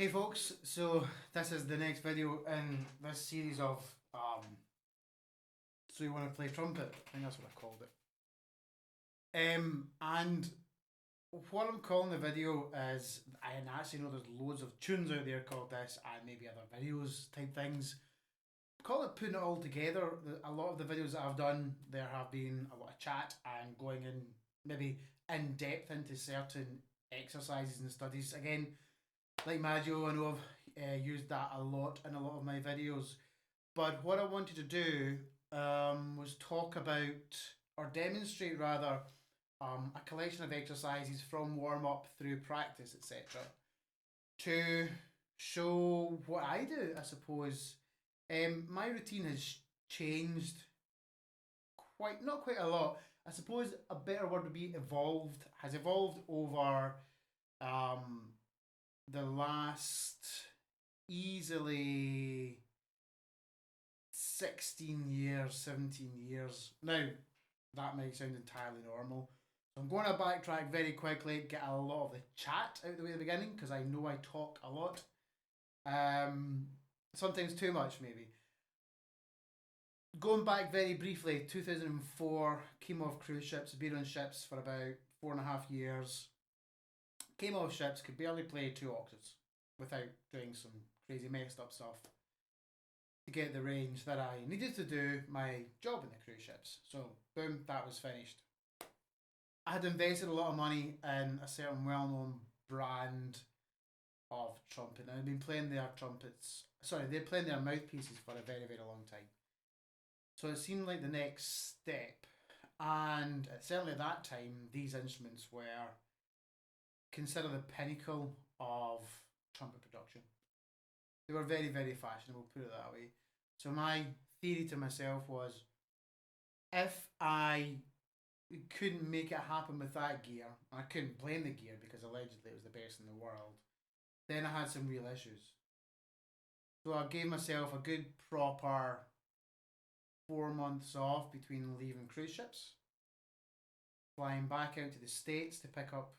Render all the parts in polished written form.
Hey folks, so this is the next video in this series of So You Want to Play Trumpet? I think that's what I called it. And what I'm calling the video is, I actually know there's loads of tunes out there called this and maybe other videos type things. Call it putting it all together. A lot of the videos that I've done, there have been a lot of chat and going in maybe in depth into certain exercises and studies. Again, like Maggio, I know I've used that a lot in a lot of my videos. But what I wanted to do was talk about, or demonstrate rather, a collection of exercises from warm up through practice, etc., to show what I do, I suppose. My routine has changed not quite a lot. I suppose a better word would be evolved, has evolved over um, the last easily 16 years, 17 years. Now, that might sound entirely normal. So I'm going to backtrack very quickly, get a lot of the chat out of the way at the beginning, because I know I talk a lot. Sometimes too much, maybe. Going back very briefly, 2004, came off cruise ships, been on ships for about 4.5 years. Came off ships, could barely play two octaves without doing some crazy messed up stuff to get the range that I needed to do my job in the cruise ships. So, boom, that was finished. I had invested a lot of money in a certain well known brand of trumpet, and I'd been playing their trumpets. Sorry, they're playing their mouthpieces for a very, very long time. So it seemed like the next step. And certainly at that time, these instruments were considered the pinnacle of trumpet production. They were very, very fashionable, put it that way. So my theory to myself was, if I couldn't make it happen with that gear, I couldn't blame the gear because allegedly it was the best in the world, then I had some real issues. So I gave myself a good proper 4 months off between leaving cruise ships, flying back out to the States to pick up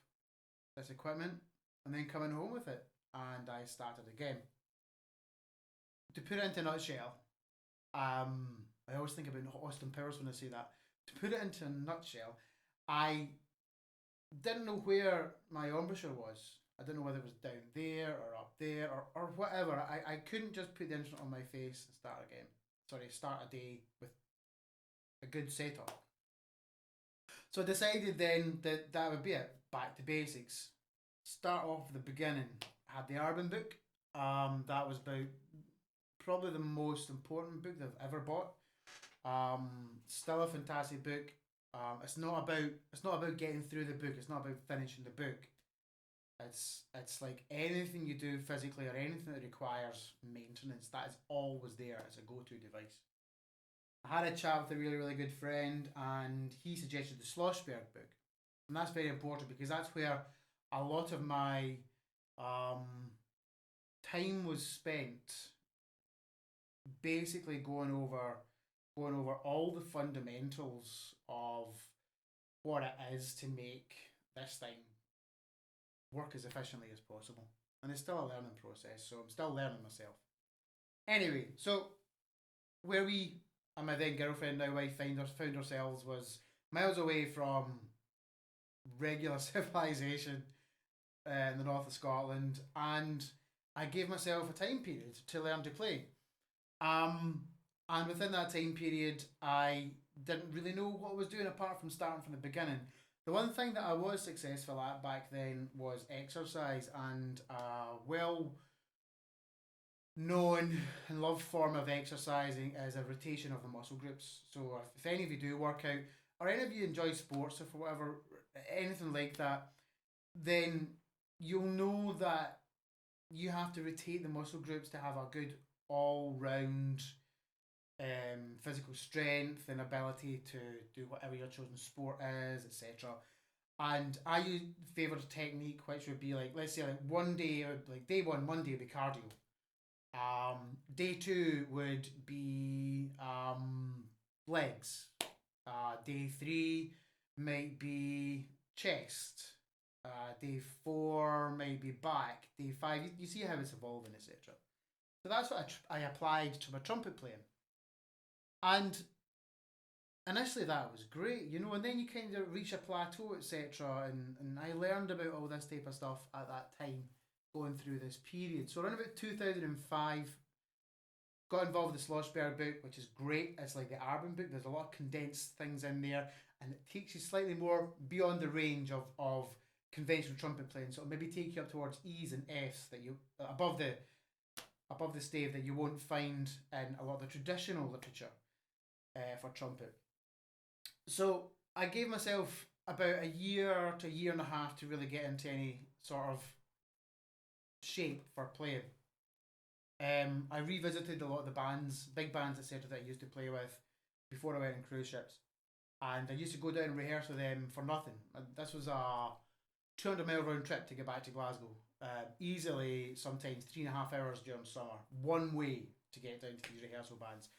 this equipment, and then coming home with it. And I started again. To put it into a nutshell, I always think about Austin Powers when I say that. To put it into a nutshell, I didn't know where my embouchure was. I didn't know whether it was down there or up there or whatever. I couldn't just put the instrument on my face and start again. Sorry, start a day with a good setup. So I decided then that that would be it. Back to basics. Start off at the beginning. I had the Arbin book. That was about probably the most important book that I've ever bought. Still a fantastic book. It's not about getting through the book. It's not about finishing the book. It's like anything you do physically or anything that requires maintenance. That is always there as a go-to device. I had a chat with a really really good friend, and he suggested the Schlossberg book, and that's very important because that's where a lot of my um, time was spent basically going over all the fundamentals of what it is to make this thing work as efficiently as possible. And it's still a learning process, so I'm still learning myself. Anyway, so where we and my then girlfriend, now wife, found ourselves was miles away from regular civilization in the north of Scotland, and I gave myself a time period to learn to play. Um, and within that time period, I didn't really know what I was doing apart from starting from the beginning. The one thing that I was successful at back then was exercise, and well known and loved form of exercising is a rotation of the muscle groups. So if any of you do work out, or any of you enjoy sports or for whatever, anything like that, then you'll know that you have to rotate the muscle groups to have a good all round physical strength and ability to do whatever your chosen sport is, etc. And I use favour a technique which would be like, let's say like one day, like day one, Monday would be cardio. Day two would be legs. Day three might be chest. Day 4 maybe back. Day 5, you see how it's evolving, etc. So that's what I applied to my trumpet playing. And initially that was great, you know, and then you kind of reach a plateau, etc. And I learned about all this type of stuff at that time, going through this period. So around about 2005, got involved with the Sloshberg book, which is great. It's like the Arbin book. There's a lot of condensed things in there, and it takes you slightly more beyond the range of conventional trumpet playing. So it'll maybe take you up towards E's and F's that you above the stave that you won't find in a lot of the traditional literature for trumpet. So I gave myself about a year to a year and a half to really get into any sort of shape for playing. I revisited a lot of the bands, big bands, etc., that I used to play with before I went on cruise ships, and I used to go down and rehearse with them for nothing. And this was a 200-mile round trip to get back to Glasgow. Easily, sometimes 3.5 hours during summer, one way to get down to these rehearsal bands.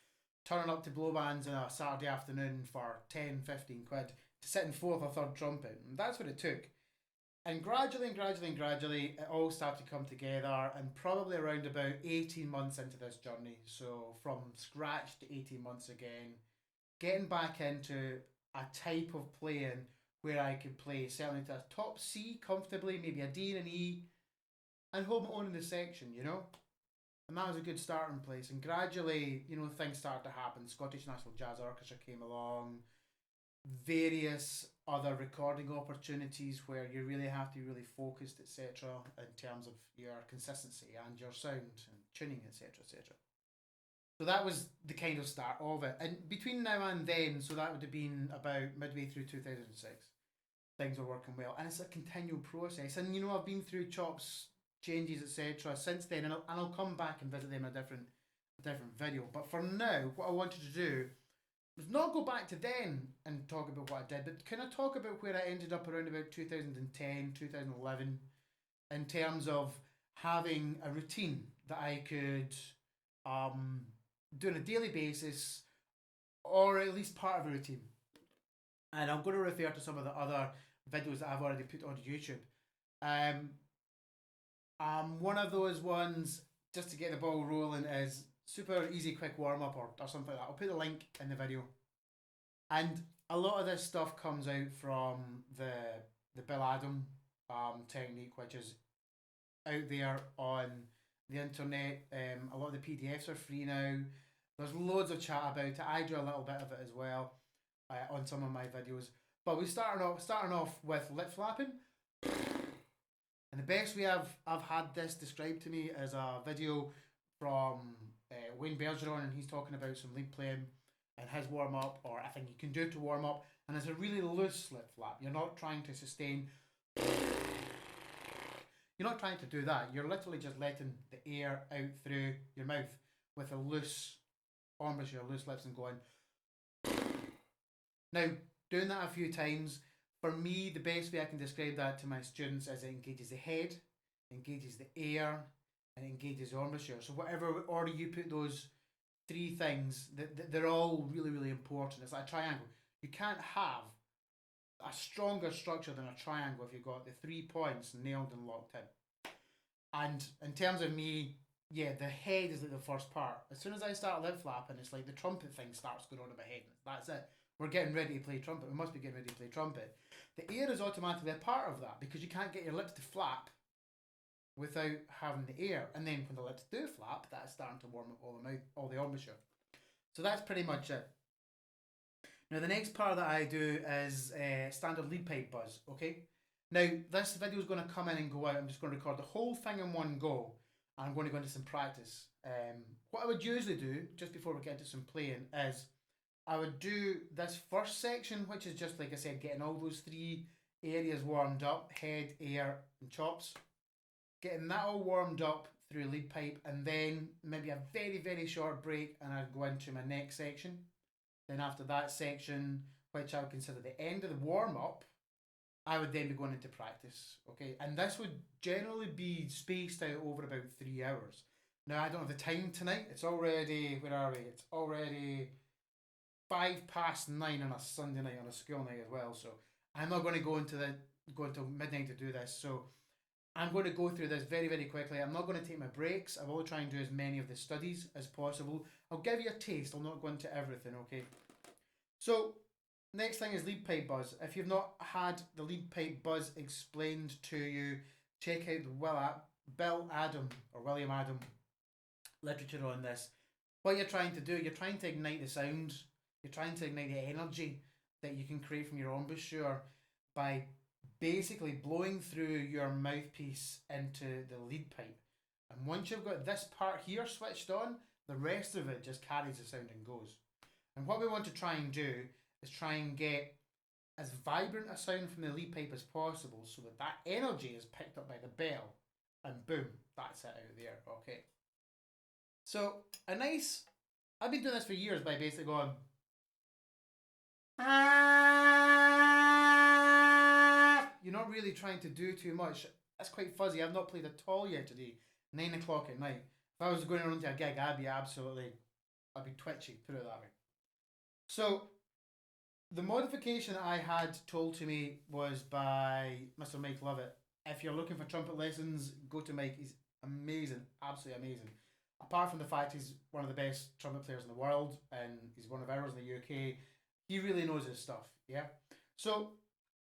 Turning up to blow bands on a Saturday afternoon for 10, 15 quid to sit in fourth or third trumpet. And that's what it took. And gradually, it all started to come together. And probably around about 18 months into this journey, so from scratch to 18 months again, getting back into a type of playing where I could play certainly to a top C comfortably, maybe a D and an E, and hold my own in the section, you know? And that was a good starting place. And gradually, you know, things started to happen. Scottish National Jazz Orchestra came along, various other recording opportunities where you really have to be really focused, etc., in terms of your consistency and your sound and tuning, etc., etc. So that was the kind of start of it. And between now and then, so that would have been about midway through 2006, things were working well. And it's a continual process. And, you know, I've been through chops, changes, etc., since then, and I'll come back and visit them in a different video. But for now, what I wanted to do was not go back to then and talk about what I did, but kind of talk about where I ended up around about 2010, 2011, in terms of having a routine that I could do on a daily basis, or at least part of a routine. And I'm going to refer to some of the other videos that I've already put on YouTube. Um, one of those ones, just to get the ball rolling, is super easy, quick warm up or something like that. I'll put the link in the video. And a lot of this stuff comes out from the Bill Adam technique, which is out there on the internet. A lot of the PDFs are free now. There's loads of chat about it. I do a little bit of it as well on some of my videos. But we starting off with lip flapping. And the best way I've had this described to me is a video from Wayne Bergeron, and he's talking about some lead playing and his warm up, or I think you can do to warm up, and it's a really loose lip flap. You're not trying to sustain. You're not trying to do that. You're literally just letting the air out through your mouth with a loose embouchure, loose lips, and going. Now, doing that a few times, for me, the best way I can describe that to my students is it engages the head, engages the air, and engages the embouchure. So whatever order you put those three things, they're all really, really important. It's like a triangle. You can't have a stronger structure than a triangle if you've got the 3 points nailed and locked in. And in terms of me, yeah, the head is like the first part. As soon as I start lip flapping, it's like the trumpet thing starts going on in my head. That's it. We're getting ready to play trumpet. We must be getting ready to play trumpet. The air is automatically a part of that because you can't get your lips to flap without having the air. And then when the lips do flap, that's starting to warm up all the mouth, all the embouchure. So that's pretty much it. Now the next part that I do is standard lead pipe buzz. Okay. Now this video is going to come in and go out. I'm just going to record the whole thing in one go, and I'm going to go into some practice. What I would usually do just before we get into some playing is I would do this first section, which is just like I said, getting all those three areas warmed up: head, air, and chops. Getting that all warmed up through lead pipe, and then maybe a very, very short break, and I'd go into my next section. Then after that section, which I would consider the end of the warm up, I would then be going into practice. Okay, and this would generally be spaced out over about 3 hours. Now I don't have the time tonight. It's already, where are we? It's already 9:05 on a Sunday night, on a school night as well. So I'm not going to go into go until midnight to do this, so I'm going to go through this very, very quickly. I'm not going to take my breaks. I will try and do as many of the studies as possible. I'll give you a taste. I'll not go into everything, okay? So, next thing is lead pipe buzz. If you've not had the lead pipe buzz explained to you, check out the Bill Adam or William Adam literature on this. What you're trying to do, you're trying to ignite the sound. You're trying to ignite the energy that you can create from your embouchure by basically blowing through your mouthpiece into the lead pipe. And once you've got this part here switched on, the rest of it just carries the sound and goes. And what we want to try and do is try and get as vibrant a sound from the lead pipe as possible so that that energy is picked up by the bell. And boom, that's it out there, okay? So, I've been doing this for years by basically going, you're not really trying to do too much. That's quite fuzzy. I've not played at all yet today. 9 o'clock at night. If I was going around to a gig, I'd be twitchy, put it that way. So, the modification that I had told to me was by Mr. Mike Lovett. If you're looking for trumpet lessons, go to Mike. He's amazing, absolutely amazing. Apart from the fact he's one of the best trumpet players in the world and he's one of ours in the UK, he really knows his stuff, yeah? So,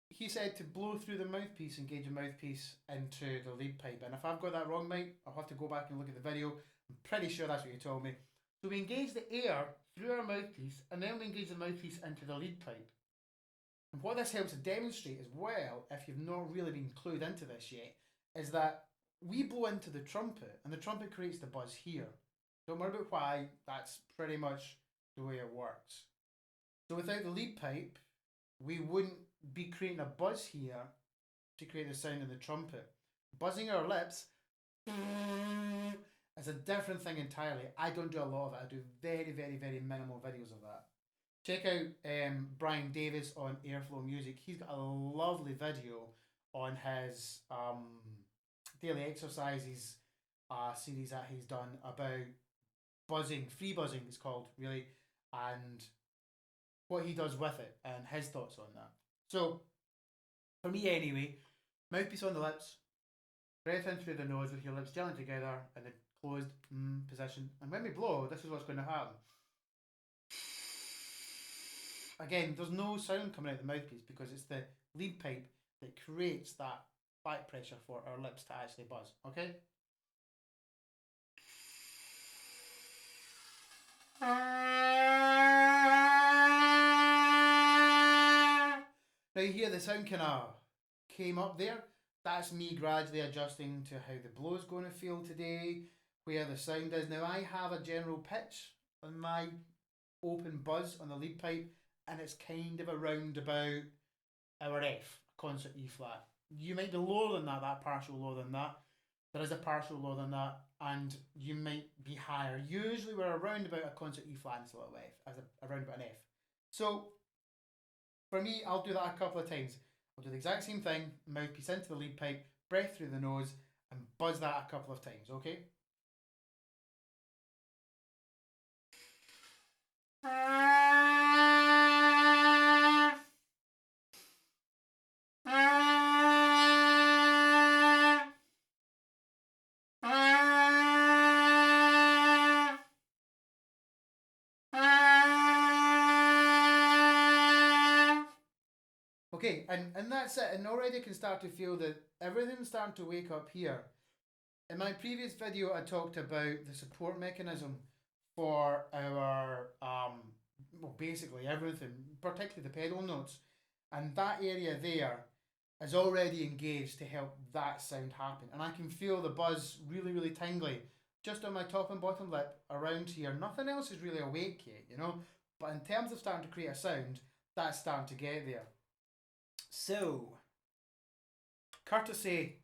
he said to blow through the mouthpiece, engage the mouthpiece into the lead pipe. And if I've got that wrong, Mike, I'll have to go back and look at the video. I'm pretty sure that's what you told me. So we engage the air through our mouthpiece and then we engage the mouthpiece into the lead pipe. And what this helps to demonstrate as well, if you've not really been clued into this yet, is that we blow into the trumpet and the trumpet creates the buzz here. Don't worry about why, that's pretty much the way it works. So without the lead pipe, we wouldn't be creating a buzz here to create the sound in the trumpet. Buzzing our lips is a different thing entirely. I don't do a lot of it. I do very, very, very minimal videos of that. Check out Brian Davis on Airflow Music. He's got a lovely video on his daily exercises series that he's done about buzzing, free buzzing it's called, really, and what he does with it and his thoughts on that. So, for me anyway, mouthpiece on the lips, breath in through the nose with your lips gelling together in the closed position. And when we blow, this is what's going to happen. Again, there's no sound coming out of the mouthpiece because it's the lead pipe that creates that back pressure for our lips to actually buzz, okay? Now you hear the sound kind of came up there. That's me gradually adjusting to how the blow is going to feel today, where the sound is. Now I have a general pitch on my open buzz on the lead pipe, and it's kind of around about our F, concert E flat. You might be lower than that partial lower than that. There is a partial lower than that, and you might be higher. Usually we're around about a concert E flat and a little F, around about an F. So for me, I'll do that a couple of times. I'll do the exact same thing, mouthpiece into the lead pipe, breath through the nose, and buzz that a couple of times, okay? Okay, and that's it. And already I can start to feel that everything's starting to wake up here. In my previous video, I talked about the support mechanism for our, well, basically everything, particularly the pedal notes. And that area there is already engaged to help that sound happen. And I can feel the buzz really, really tingly just on my top and bottom lip around here. Nothing else is really awake yet, you know? But in terms of starting to create a sound, that's starting to get there. So, courtesy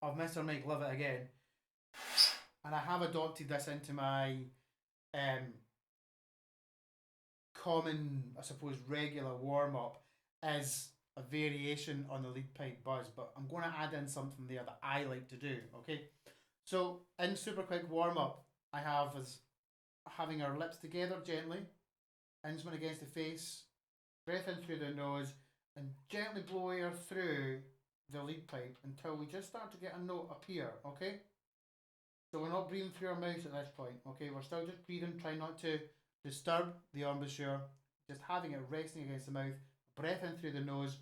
of Mr. Mike Lovett again, and I have adopted this into my common, I suppose, regular warm-up, is a variation on the lead pipe buzz, but I'm going to add in something there that I like to do, okay? So, in super quick warm-up, I have as having our lips together gently, instrument against the face, breath in through the nose, and gently blow air through the lead pipe until we just start to get a note appear, okay? So we're not breathing through our mouth at this point, okay? We're still just breathing, trying not to disturb the embouchure, just having it resting against the mouth, breath in through the nose,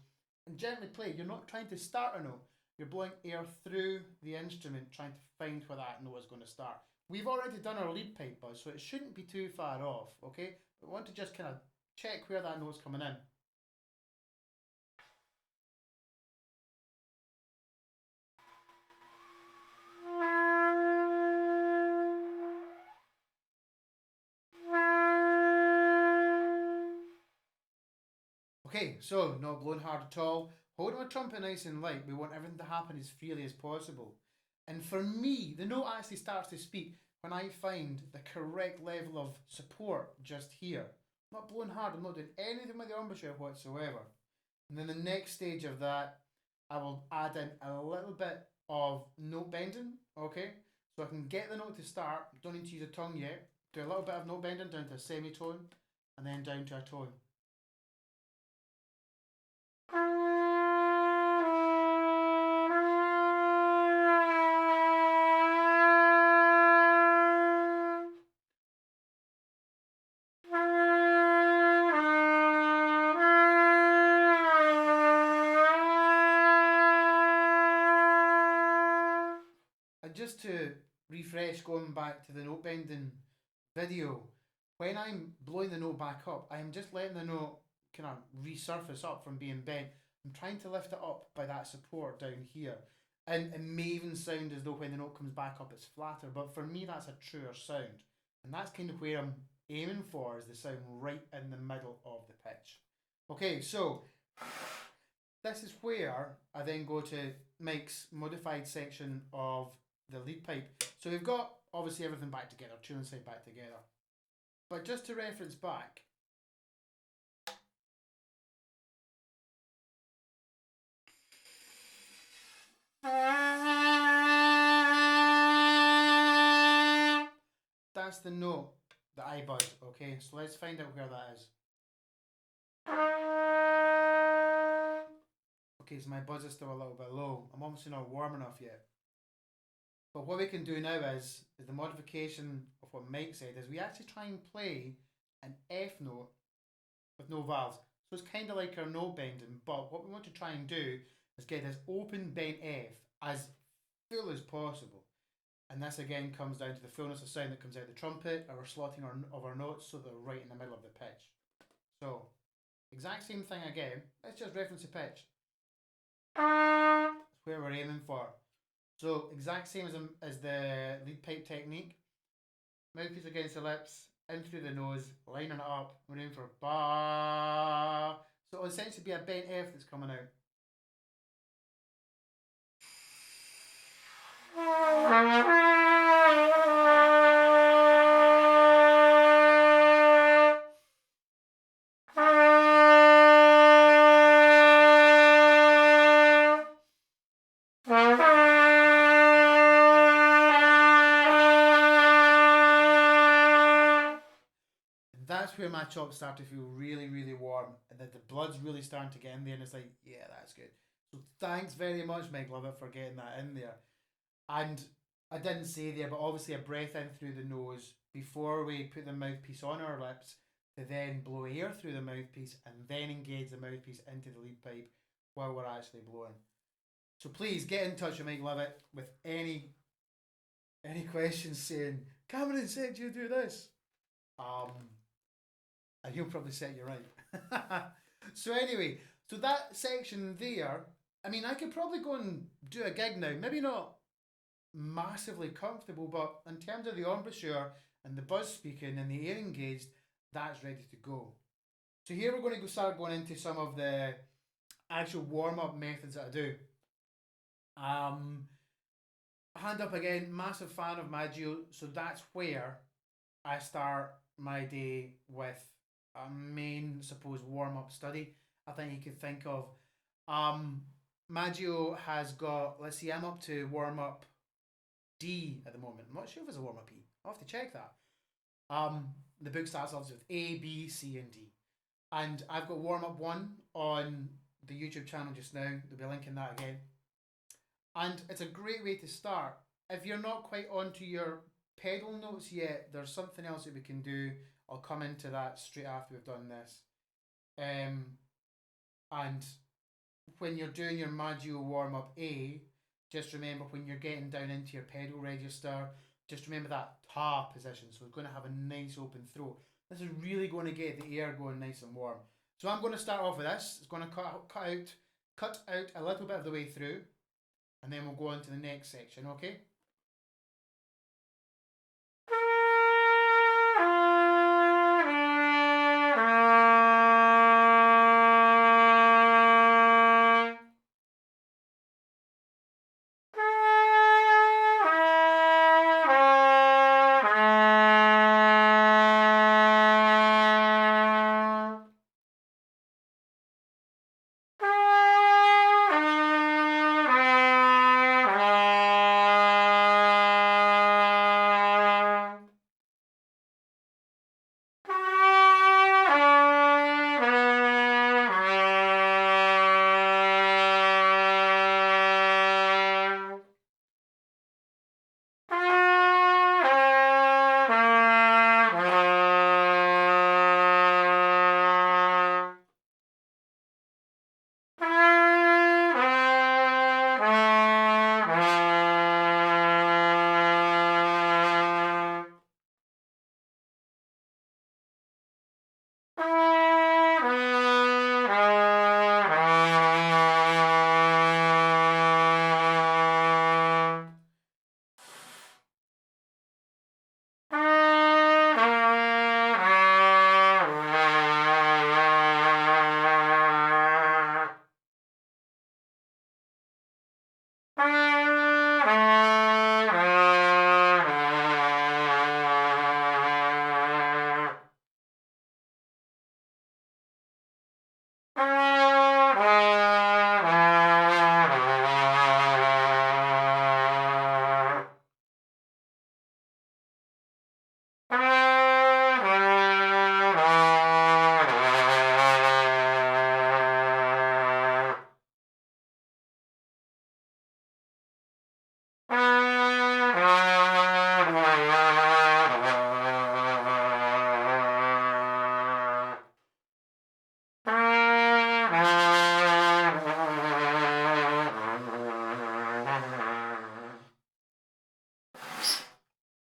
and gently play. You're not trying to start a note, you're blowing air through the instrument, trying to find where that note is going to start. We've already done our lead pipe buzz, so it shouldn't be too far off, okay? But we want to just kind of check where that note's coming in. Okay, so not blowing hard at all. Holding my trumpet nice and light. We want everything to happen as freely as possible. And for me, the note actually starts to speak when I find the correct level of support just here. I'm not blowing hard, I'm not doing anything with the embouchure whatsoever. And then the next stage of that, I will add in a little bit of note bending, okay? So I can get the note to start, don't need to use a tongue yet. Do a little bit of note bending down to a semitone and then down to a tone. And just to refresh, going back to the note bending video, when I'm blowing the note back up, I'm just letting the note kind of resurface up from being bent. I'm trying to lift it up by that support down here. And it may even sound as though when the note comes back up it's flatter, but for me that's a truer sound. And that's kind of where I'm aiming for, is the sound right in the middle of the pitch. Okay, so this is where I then go to Mike's modified section of the lead pipe. So we've got obviously everything back together, tune and side back together. But just to reference back, that's the note that I buzz, okay? So let's find out where that is. Okay, so my buzz is still a little bit low. I'm obviously not warm enough yet. But what we can do now is the modification of what Mike said is we actually try and play an F note with no valves. So it's kind of like our note bending, but what we want to try and do is get this open bent F as full as possible. And this again comes down to the fullness of sound that comes out the trumpet, our slotting of our notes so they're right in the middle of the pitch. So, exact same thing again, let's just reference the pitch. That's where we're aiming for. So, exact same as the lead pipe technique. Mouthpiece against the lips, in through the nose, lining it up, we're aiming for ba. So it'll essentially be a bent F that's coming out. That's where my chops start to feel really, really warm, and that the blood's really starting to get in there, and it's like, yeah, that's good. So thanks very much, Mike Lovett, for getting that in there. And I didn't say there, but obviously a breath in through the nose before we put the mouthpiece on our lips to then blow air through the mouthpiece and then engage the mouthpiece into the lead pipe while we're actually blowing. So please get in touch with Mike Lovett with any questions saying, Cameron said you do this. And he'll probably set you right. So anyway, so that section there, I mean, I could probably go and do a gig now. Maybe not massively comfortable, but in terms of the embouchure and the buzz speaking and the air engaged, that's ready to go. So here we're going to start going into some of the actual warm up methods that I do. Hand up again, massive fan of Maggio, so that's where I start my day with a main, suppose, warm up study. I think you could think of. Maggio has got, let's see, I'm up to warm up D at the moment. I'm not sure if it's a warm up E. I'll have to check that. The book starts off with A, B, C, and D. And I've got warm up 1 on the YouTube channel just now. They'll be linking that again. And it's a great way to start. If you're not quite onto your pedal notes yet, there's something else that we can do. I'll come into that straight after we've done this. And when you're doing your Maggio warm up A, just remember when you're getting down into your pedal register, just remember that ta position. So it's going to have a nice open throat. This is really going to get the air going nice and warm. So I'm going to start off with this. It's going to cut out a little bit of the way through, and then we'll go on to the next section, okay?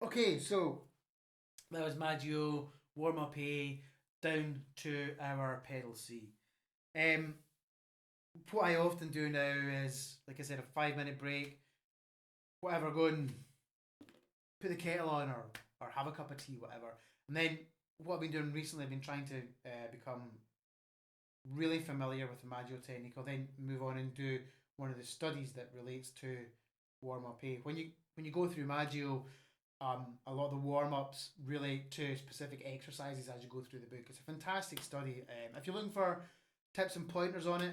Okay, so that was Maggio, warm up A, down to our pedal C. Um, what I often do now is, like I said, a 5 minute break, whatever, go and put the kettle on or have a cup of tea, whatever. And then what I've been doing recently, I've been trying to become really familiar with the Maggio technique. I'll then move on and do one of the studies that relates to warm up A. When you go through Maggio, a lot of the warm ups relate to specific exercises as you go through the book. It's a fantastic study. If you're looking for tips and pointers on it,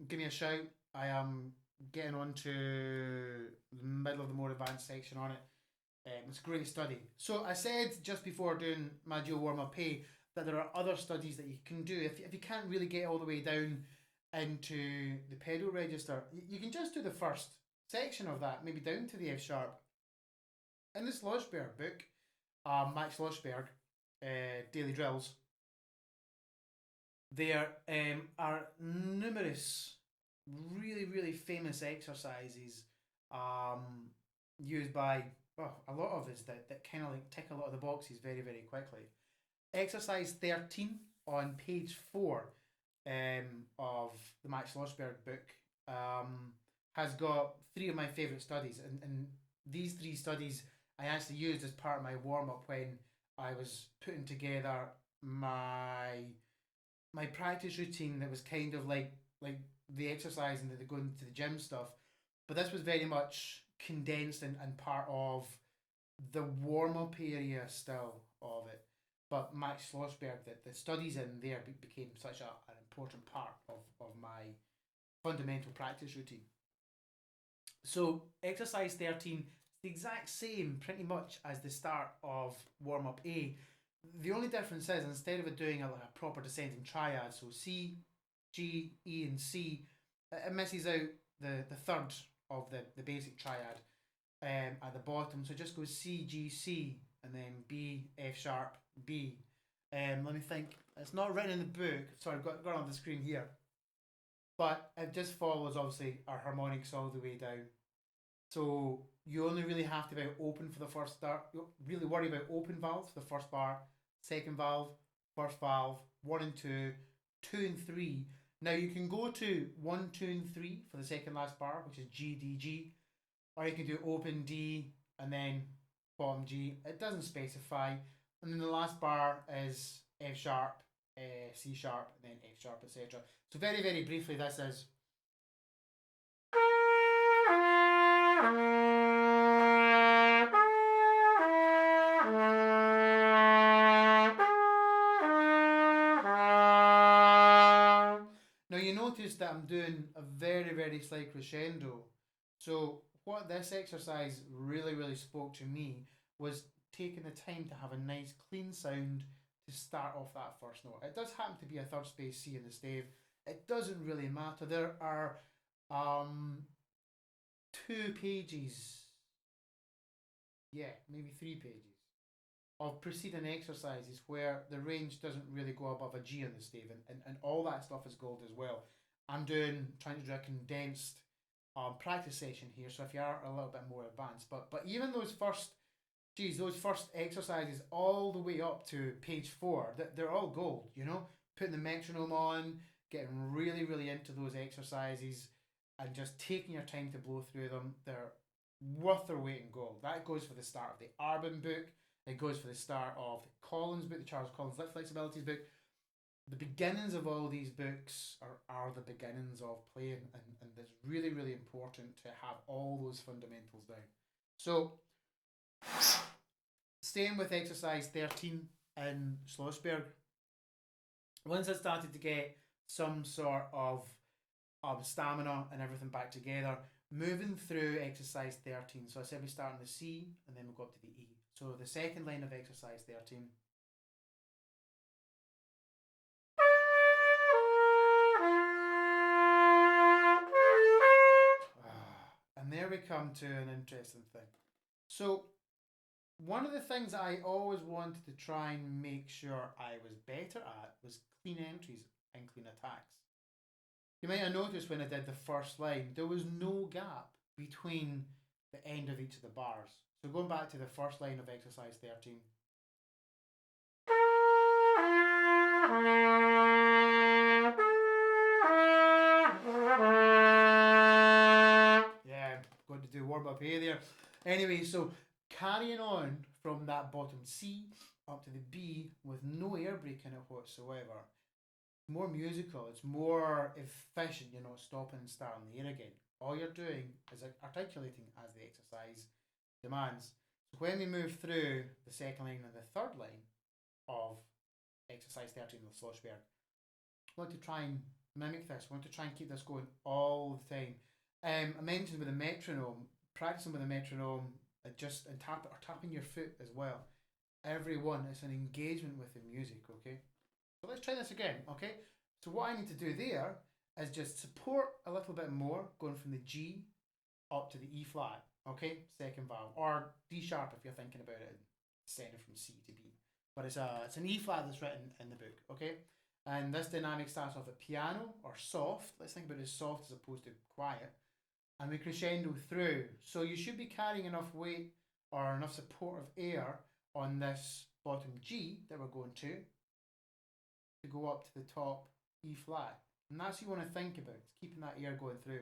give me a shout. I am getting on to the middle of the more advanced section on it. It's a great study. So I said just before doing Maggio warm up A that there are other studies that you can do if you can't really get all the way down into the pedal register. You can just do the first section of that, maybe down to the F sharp. In the Schlossberg book, Max Schlossberg, Daily Drills, there are numerous really, really famous exercises used by a lot of us that kind of like tick a lot of the boxes very, very quickly. Exercise 13 on page 4 of the Max Schlossberg book has got 3 of my favourite studies, and these 3 studies I actually used as part of my warm up when I was putting together my practice routine that was kind of like the exercise and the going to the gym stuff. But this was very much condensed and part of the warm up area still of it. But Max Schlossberg, that the studies in there became such an important part of my fundamental practice routine. So exercise 13 is the exact same pretty much as the start of warm up A. The only difference is instead of it doing like a proper descending triad, so C, G, E, and C, it misses out the third of the basic triad at the bottom. So it just goes C, G, C, and then B, F sharp, B. Let me think. It's not written in the book. Sorry, I've got it on the screen here. But it just follows, obviously, our harmonics all the way down. So you only really have to be open for the first start. You really worry about open valves for the first bar, second valve, first valve, one and two and three. Now you can go to one, two, and three for the second last bar, which is G, D, G, or you can do open D and then bottom G. It doesn't specify. And then the last bar is F sharp, C sharp, and then F sharp, etc. So very, very briefly, this is. Now you notice that I'm doing a very, very slight crescendo. So what this exercise really, really spoke to me was taking the time to have a nice clean sound to start off that first note. It does happen to be a third space C in the stave. It doesn't really matter. There are um, 2 pages, yeah, maybe 3 pages of preceding exercises where the range doesn't really go above a G on the stave, and all that stuff is gold as well. I'm trying to do a condensed practice session here, so if you are a little bit more advanced, but even those first exercises all the way up to page 4, they're all gold. Putting the metronome on, getting really, really into those exercises, and just taking your time to blow through them. They're worth their weight in gold. That goes for the start of the Arbin book. It goes for the start of the Collins book, the Charles Collins Lip Flexibilities book. The beginnings of all these books are the beginnings of playing, and it's really, really important to have all those fundamentals down. So, staying with exercise 13 in Schlossberg, once I started to get some sort of stamina and everything back together, moving through exercise 13. So I said we start on the C and then we go up to the E. So the second line of exercise 13. And there we come to an interesting thing. So one of the things I always wanted to try and make sure I was better at was clean entries and clean attacks. You might have noticed when I did the first line, there was no gap between the end of each of the bars. So going back to the first line of exercise 13. Yeah, going to do warm up A there. Anyway, so carrying on from that bottom C up to the B with no air break in it whatsoever. More musical, it's more efficient. You're not stopping and starting the air again. All you're doing is articulating as the exercise demands. So when we move through the second line and the third line of exercise 13 with Schlossberg, I want to try and mimic this. I want to try and keep this going all the time. I mentioned with the metronome, practicing with the metronome, and tapping your foot as well. Every one is an engagement with the music. Okay, so let's try this again. Okay, so what I need to do there is just support a little bit more, going from the G up to the E flat. Okay, second valve, or D sharp if you're thinking about it, descending from C to B. But it's an E flat that's written in the book. Okay, and this dynamic starts off at piano or soft. Let's think about it as soft as opposed to quiet. And we crescendo through. So you should be carrying enough weight or enough support of air on this bottom G that we're going to go up to the top E flat. And that's what you want to think about. It's keeping that air going through.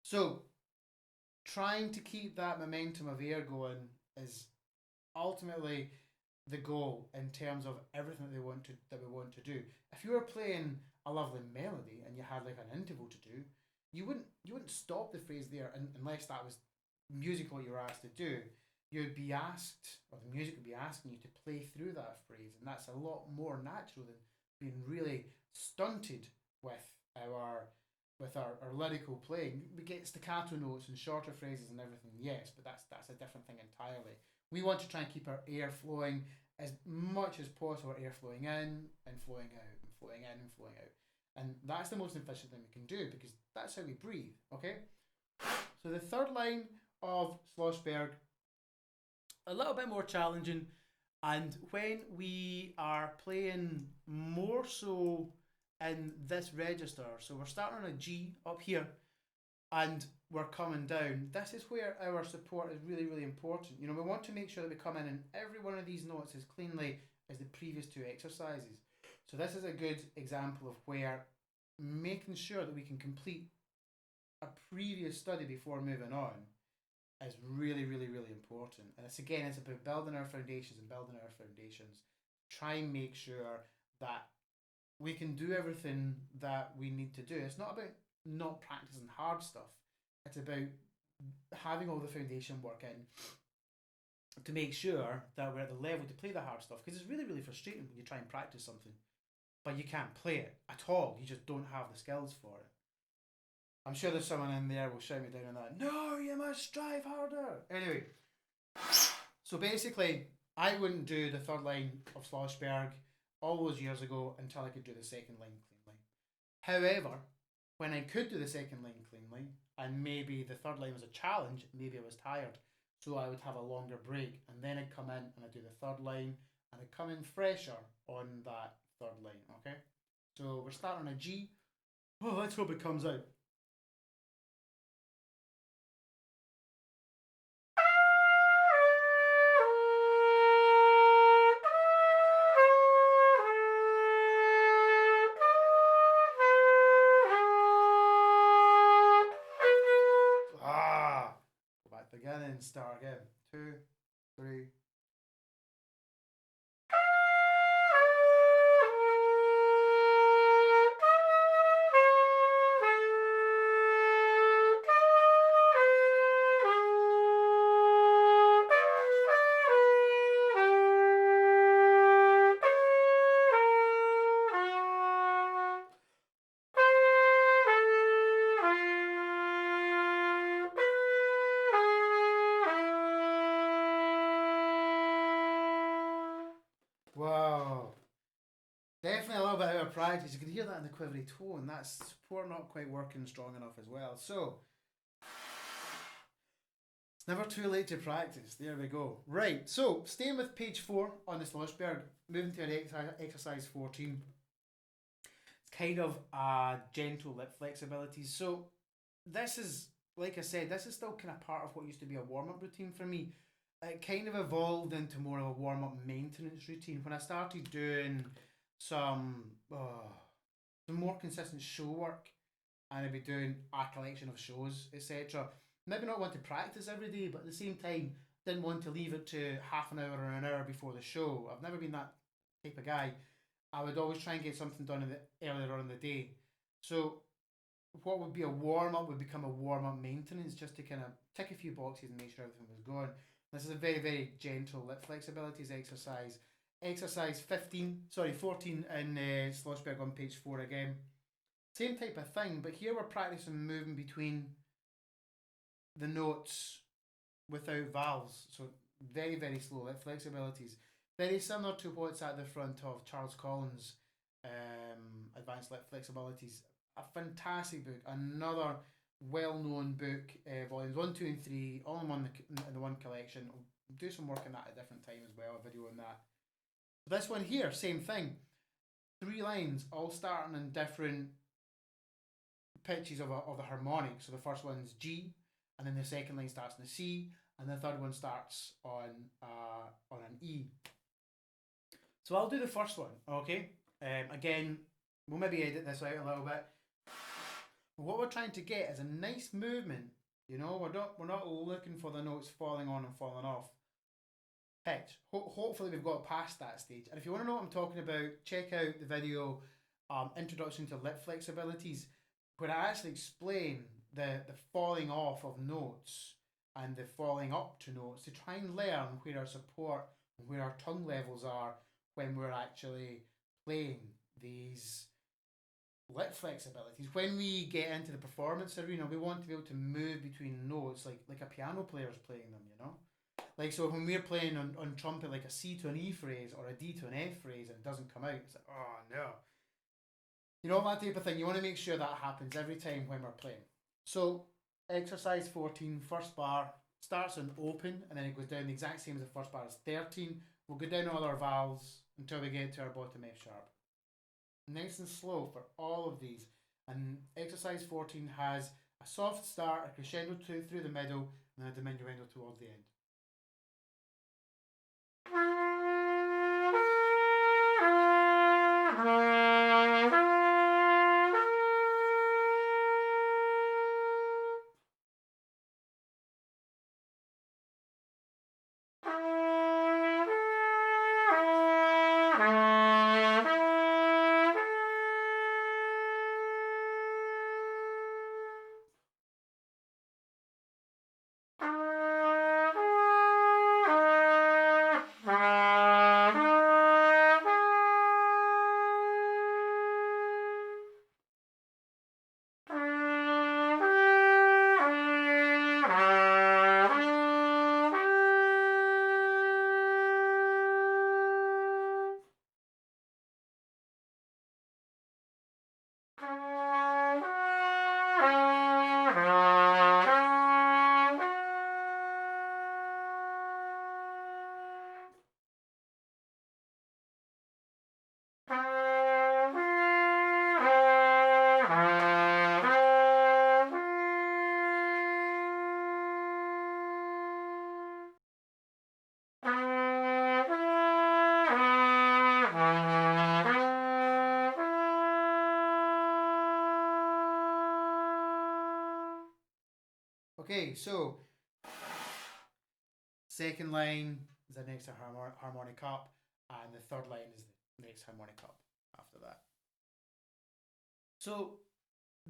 So, trying to keep that momentum of air going is ultimately the goal in terms of everything that we want to do. If you were playing a lovely melody and you had like an interval to do, you wouldn't stop the phrase there unless that was musical what you were asked to do. you'd be asked, or the music would be asking you to play through that phrase, and that's a lot more natural than being really stunted with our our lyrical playing. We get staccato notes and shorter phrases and everything, yes, but that's a different thing entirely. We want to try and keep our air flowing as much as possible, air flowing in and flowing out and flowing in and flowing out. And that's the most efficient thing we can do because that's how we breathe, okay? So the third line of Schlossberg, a little bit more challenging, and when we are playing more so in this register, so we're starting on a G up here and we're coming down, this is where our support is really, really important. You know, we want to make sure that we come in every one of these notes as cleanly as the previous two exercises. So this is a good example of where making sure that we can complete a previous study before moving on is really, really, really important. And it's again, it's about building our foundations and building our foundations. Try and make sure that we can do everything that we need to do. It's not about not practicing hard stuff. It's about having all the foundation work in to make sure that we're at the level to play the hard stuff. Because it's really, really frustrating when you try and practice something, but you can't play it at all. You just don't have the skills for it. I'm sure there's someone in there will shout me down on that. No, you must strive harder. Anyway, so basically, I wouldn't do the third line of Schlossberg all those years ago until I could do the second line cleanly. However, when I could do the second line cleanly, and maybe the third line was a challenge, maybe I was tired, so I would have a longer break, and then I'd come in and I'd do the third line, and I'd come in fresher on that third line, okay? So we're starting on a G. Oh, let's hope it comes out. Ah! Go back to the beginning, start again. 2, 3. Wow. Definitely a little bit out of practice. You can hear that in the quivery tone. That's support not quite working strong enough as well. So, it's never too late to practice. There we go. Right, so staying with page 4 on the Schlossberg, moving to exercise 14. It's kind of gentle lip flexibilities. So, this is, like I said, this is still kind of part of what used to be a warm up routine for me. It kind of evolved into more of a warm up maintenance routine when I started doing some some more consistent show work, and I'd be doing a collection of shows, etc. Maybe not want to practice every day, but at the same time, didn't want to leave it to half an hour or an hour before the show. I've never been that type of guy. I would always try and get something done in the earlier on in the day. So what would be a warm up would become a warm up maintenance, just to kind of tick a few boxes and make sure everything was going. This is a very, very gentle lip flexibilities exercise. Exercise 14 in Schlossberg on page 4 again. Same type of thing, but here we're practicing moving between the notes without vowels. So very, very slow lip flexibilities. Very similar to what's at the front of Charles Collins' Advanced Lip Flexibilities. A fantastic book. Another well-known book, volumes 1, 2 and 3, all in the one collection. I'll do some work on that at a different time as well, a video on that. This one here, same thing. 3 lines, all starting in different pitches of the harmonic. So the first one's G, and then the second line starts in a C, and the third one starts on an E. So I'll do the first one, okay? Again, we'll maybe edit this out a little bit. What we're trying to get is a nice movement. You know, we're not looking for the notes falling on and falling off. Pitch. Hopefully we've got past that stage. And if you want to know what I'm talking about, check out the video Introduction to Lip Flexibilities, where I actually explain the falling off of notes and the falling up to notes to try and learn where our support and where our tongue levels are when we're actually playing these lip flexibilities. When we get into the performance arena, we want to be able to move between notes like a piano player's playing them, you know? Like, so when we're playing on trumpet, like a C to an E phrase or a D to an F phrase, and it doesn't come out, it's like, oh no. You know, that type of thing. You want to make sure that happens every time when we're playing. So, exercise 14, first bar, starts on open, and then it goes down the exact same as the first bar as 13. We'll go down all our vowels until we get to our bottom F sharp. Nice and slow for all of these. And exercise 14 has a soft start, a crescendo through the middle, and a diminuendo towards the end. Okay, so second line is the next harmonic up, and the third line is the next harmonic up after that. So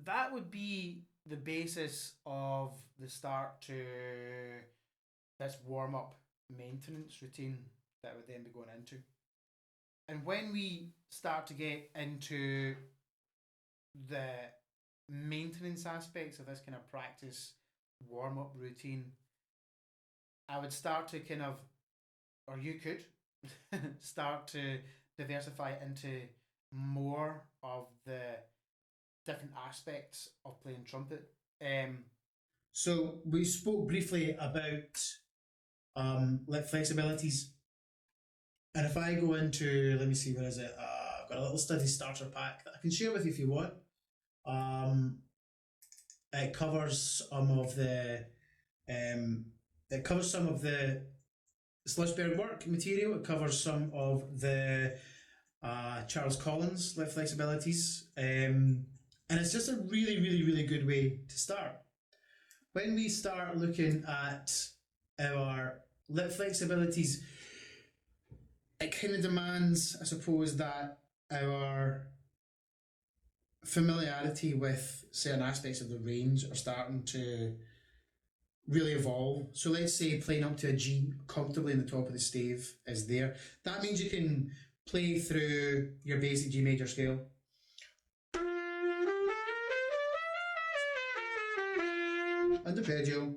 that would be the basis of the start to this warm up maintenance routine that would then be going into. And when we start to get into the maintenance aspects of this kind of practice warm up routine, I would start to kind of, or you could start to diversify into more of the different aspects of playing trumpet. So we spoke briefly about lip flexibilities, and if I go into, let me see, where is it? I've got a little study starter pack that I can share with you if you want. It covers some of the Slushberg work material. It covers some of the Charles Collins lip flexibilities, and it's just a really, really, really good way to start. When we start looking at our lip flexibilities, it kind of demands, I suppose, that our familiarity with certain aspects of the range are starting to really evolve. So let's say playing up to a G comfortably in the top of the stave is there. That means you can play through your basic G major scale. Arpeggio,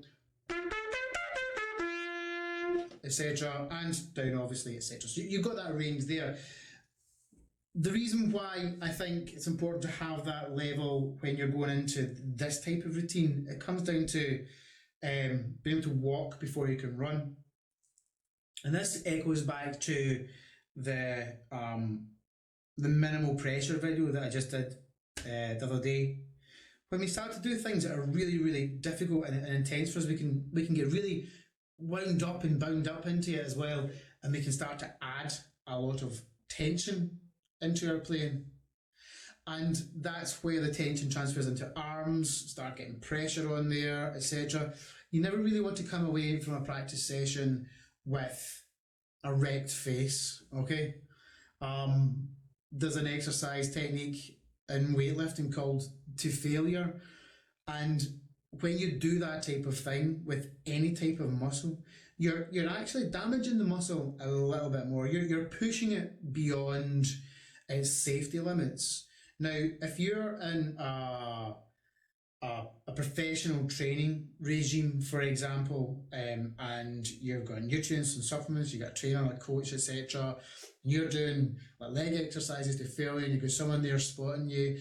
etc., and down obviously, etc. So you've got that range there. The reason why I think it's important to have that level when you're going into this type of routine, it comes down to being able to walk before you can run. And this echoes back to the minimal pressure video that I just did the other day. When we start to do things that are really, really difficult and intense for us, we can get really wound up and bound up into it as well, and we can start to add a lot of tension into our playing. And that's where the tension transfers into arms, start getting pressure on there, etc. You never really want to come away from a practice session with a wrecked face, okay? There's an exercise technique in weightlifting called to failure, and when you do that type of thing with any type of muscle, you're actually damaging the muscle a little bit more. You're pushing it beyond its safety limits. Now, if you're in a professional training regime, for example, and you've got nutrients and supplements, you've got a trainer, a coach, etc., and you're doing like leg exercises to failure, and you've got someone there spotting you,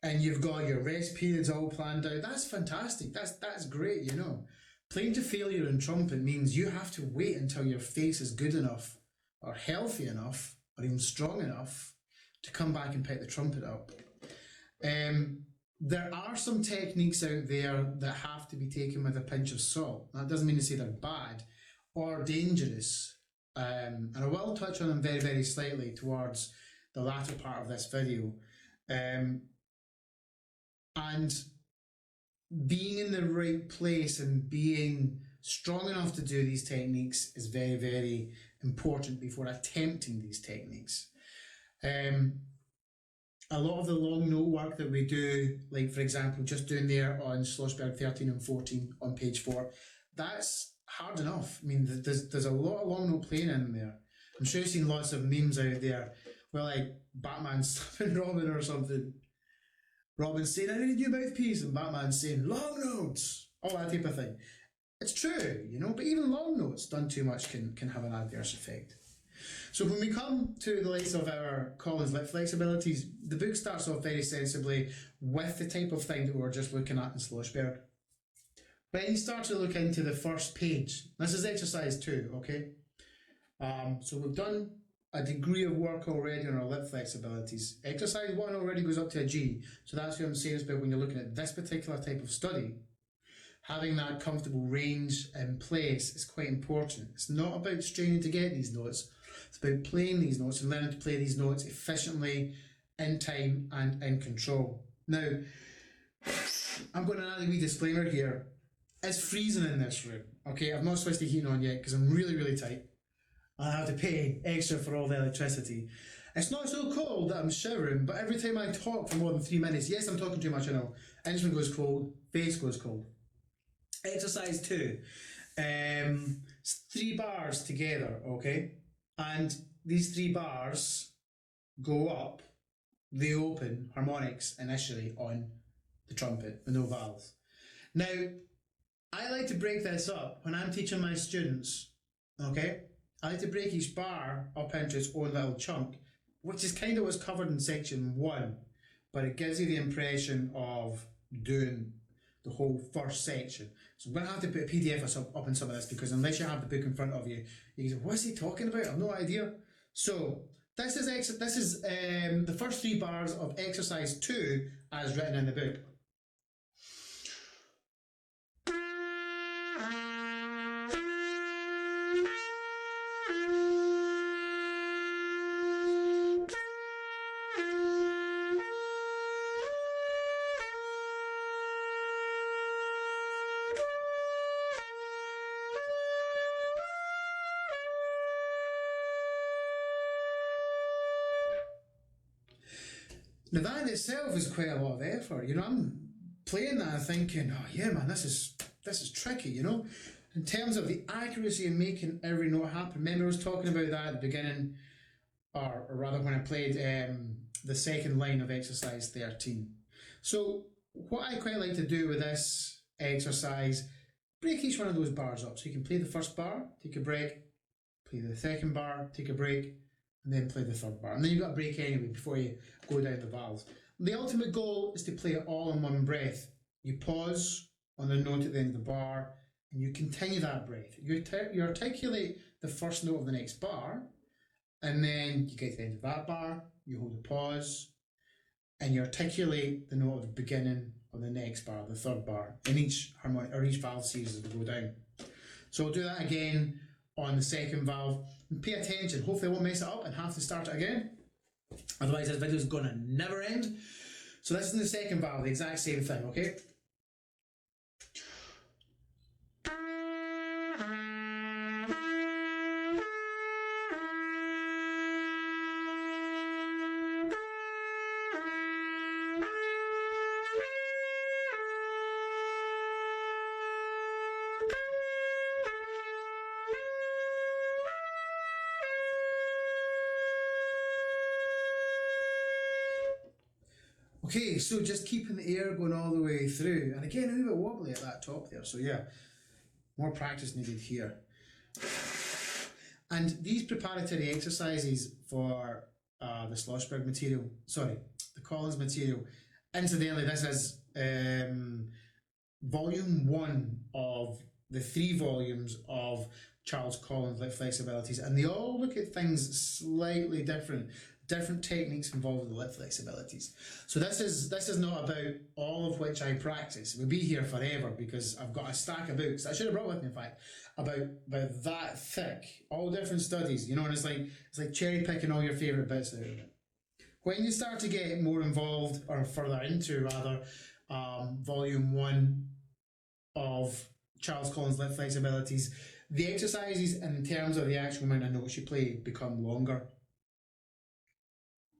and you've got your rest periods all planned out, that's fantastic. That's great, you know. Playing to failure in trumpet means you have to wait until your face is good enough, or healthy enough, or even strong enough to come back and pick the trumpet up. There are some techniques out there that have to be taken with a pinch of salt. That doesn't mean to say they're bad or dangerous. And I will touch on them very, very slightly towards the latter part of this video. And being in the right place and being strong enough to do these techniques is very, very important before attempting these techniques. A lot of the long note work that we do, like for example, just doing there on Schlossberg 13 and 14 on page 4, that's hard enough. I mean, there's a lot of long note playing in there. I'm sure you've seen lots of memes out there where like Batman slapping Robin or something. Robin saying, I need a new mouthpiece, and Batman saying, long notes, all that type of thing. It's true, you know, but even long notes done too much can have an adverse effect. So when we come to the likes of our Collins lip flexibilities, the book starts off very sensibly with the type of thing that we were just looking at in Schlossberg. When you start to look into the first page, this is exercise 2, okay? So we've done a degree of work already on our lip flexibilities. Exercise 1 already goes up to a G, so that's what I'm saying about when you're looking at this particular type of study. Having that comfortable range in place is quite important. It's not about straining to get these notes, it's about playing these notes and learning to play these notes efficiently, in time and in control. Now, I'm going to add a wee disclaimer here. It's freezing in this room, okay? I've not switched the heating on yet because I'm really, really tight. I have to pay extra for all the electricity. It's not so cold that I'm shivering, but every time I talk for more than 3 minutes, yes, I'm talking too much, I know. Instrument goes cold, face goes cold. Exercise 2. 3 bars together, okay? And these 3 bars go up, they open harmonics initially on the trumpet, with no valves. Now, I like to break this up when I'm teaching my students, okay? I like to break each bar up into its own little chunk, which is kind of what's covered in section 1, but it gives you the impression of doing the whole first section. So I'm going to have to put a PDF up in some of this, because unless you have the book in front of you, you can say, what's he talking about? I've no idea. So this is the first 3 bars of exercise 2 as written in the book. Now that in itself is quite a lot of effort, you know. I'm playing that thinking, oh yeah man, this is tricky, you know. In terms of the accuracy in making every note happen. Remember I was talking about that at the beginning, or rather when I played the second line of exercise 13. So what I quite like to do with this exercise, break each one of those bars up. So you can play the first bar, take a break, play the second bar, take a break, and then play the third bar. And then you've got a break anyway before you go down the valves. The ultimate goal is to play it all in one breath. You pause on the note at the end of the bar, and you continue that breath. You articulate the first note of the next bar, and then you get to the end of that bar, you hold a pause, and you articulate the note of the beginning of the next bar, the third bar, in each harmonic or each valve series as we go down. So we'll do that again on the second valve. And pay attention, hopefully I won't mess it up and have to start it again. Otherwise this video is going to never end. So this is in the second valve, the exact same thing, okay? Okay, so just keeping the air going all the way through, and again a little bit wobbly at that top there, so yeah, more practice needed here. And these preparatory exercises for the Schlossberg material, sorry, the Collins material, incidentally, this is volume 1 of the 3 volumes of Charles Collins' Lip Flexibilities, and they all look at things slightly different. Different techniques involved with the lip flexibilities. So this is not about all of which I practice. We'll be here forever because I've got a stack of books I should have brought with me, in fact, about that thick, all different studies, you know, and it's like cherry picking all your favourite bits out of it. When you start to get more involved, or further into rather, volume 1 of Charles Collins' Lip Flexibilities, the exercises in terms of the actual amount of notes you play become longer.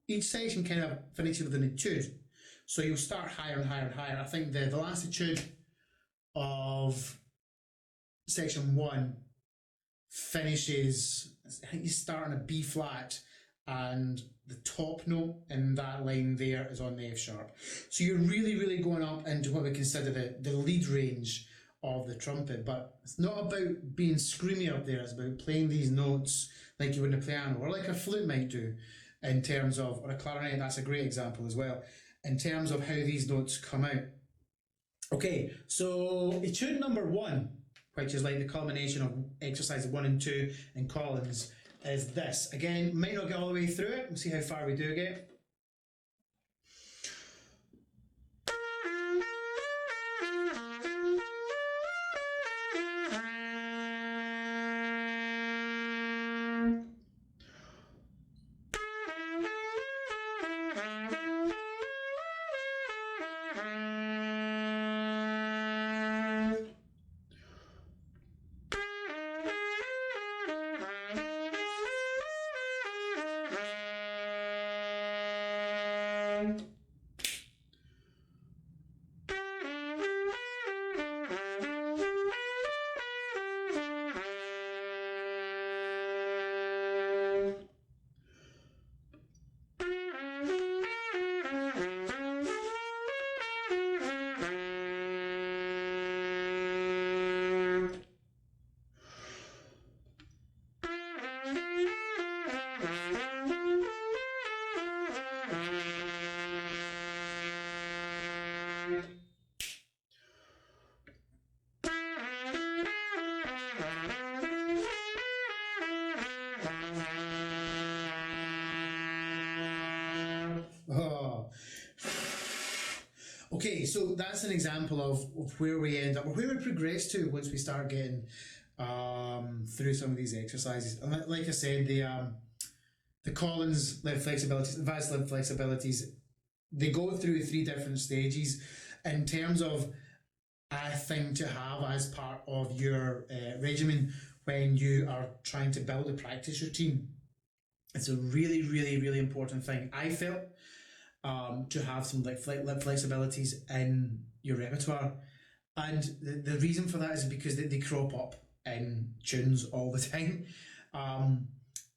Each section kind of finishes with an etude, so you'll start higher and higher and higher. I think the last etude of section 1 finishes, I think you start on a B flat, and the top note in that line there is on the F sharp. So you're really going up into what we consider the lead range of the trumpet, but it's not about being screamy up there, it's about playing these notes like you would in a piano, or like a flute might do, in terms of, or a clarinet, that's a great example as well, in terms of how these notes come out. Okay, so etude number 1, which is like the culmination of exercises 1 and 2 in Collins, is this. Again, might not get all the way through it, we'll see how far we do get. Oh. Okay, so that's an example of where we end up, or where we progress to once we start getting through some of these exercises. And like I said, the Collins lip flexibilities, advanced lip flexibilities, they go through 3 different stages in terms of a thing to have as part of your regimen when you are trying to build a practice routine. It's a really important thing, I felt, to have some lip flexibilities in your repertoire. And the reason for that is because they crop up in tunes all the time.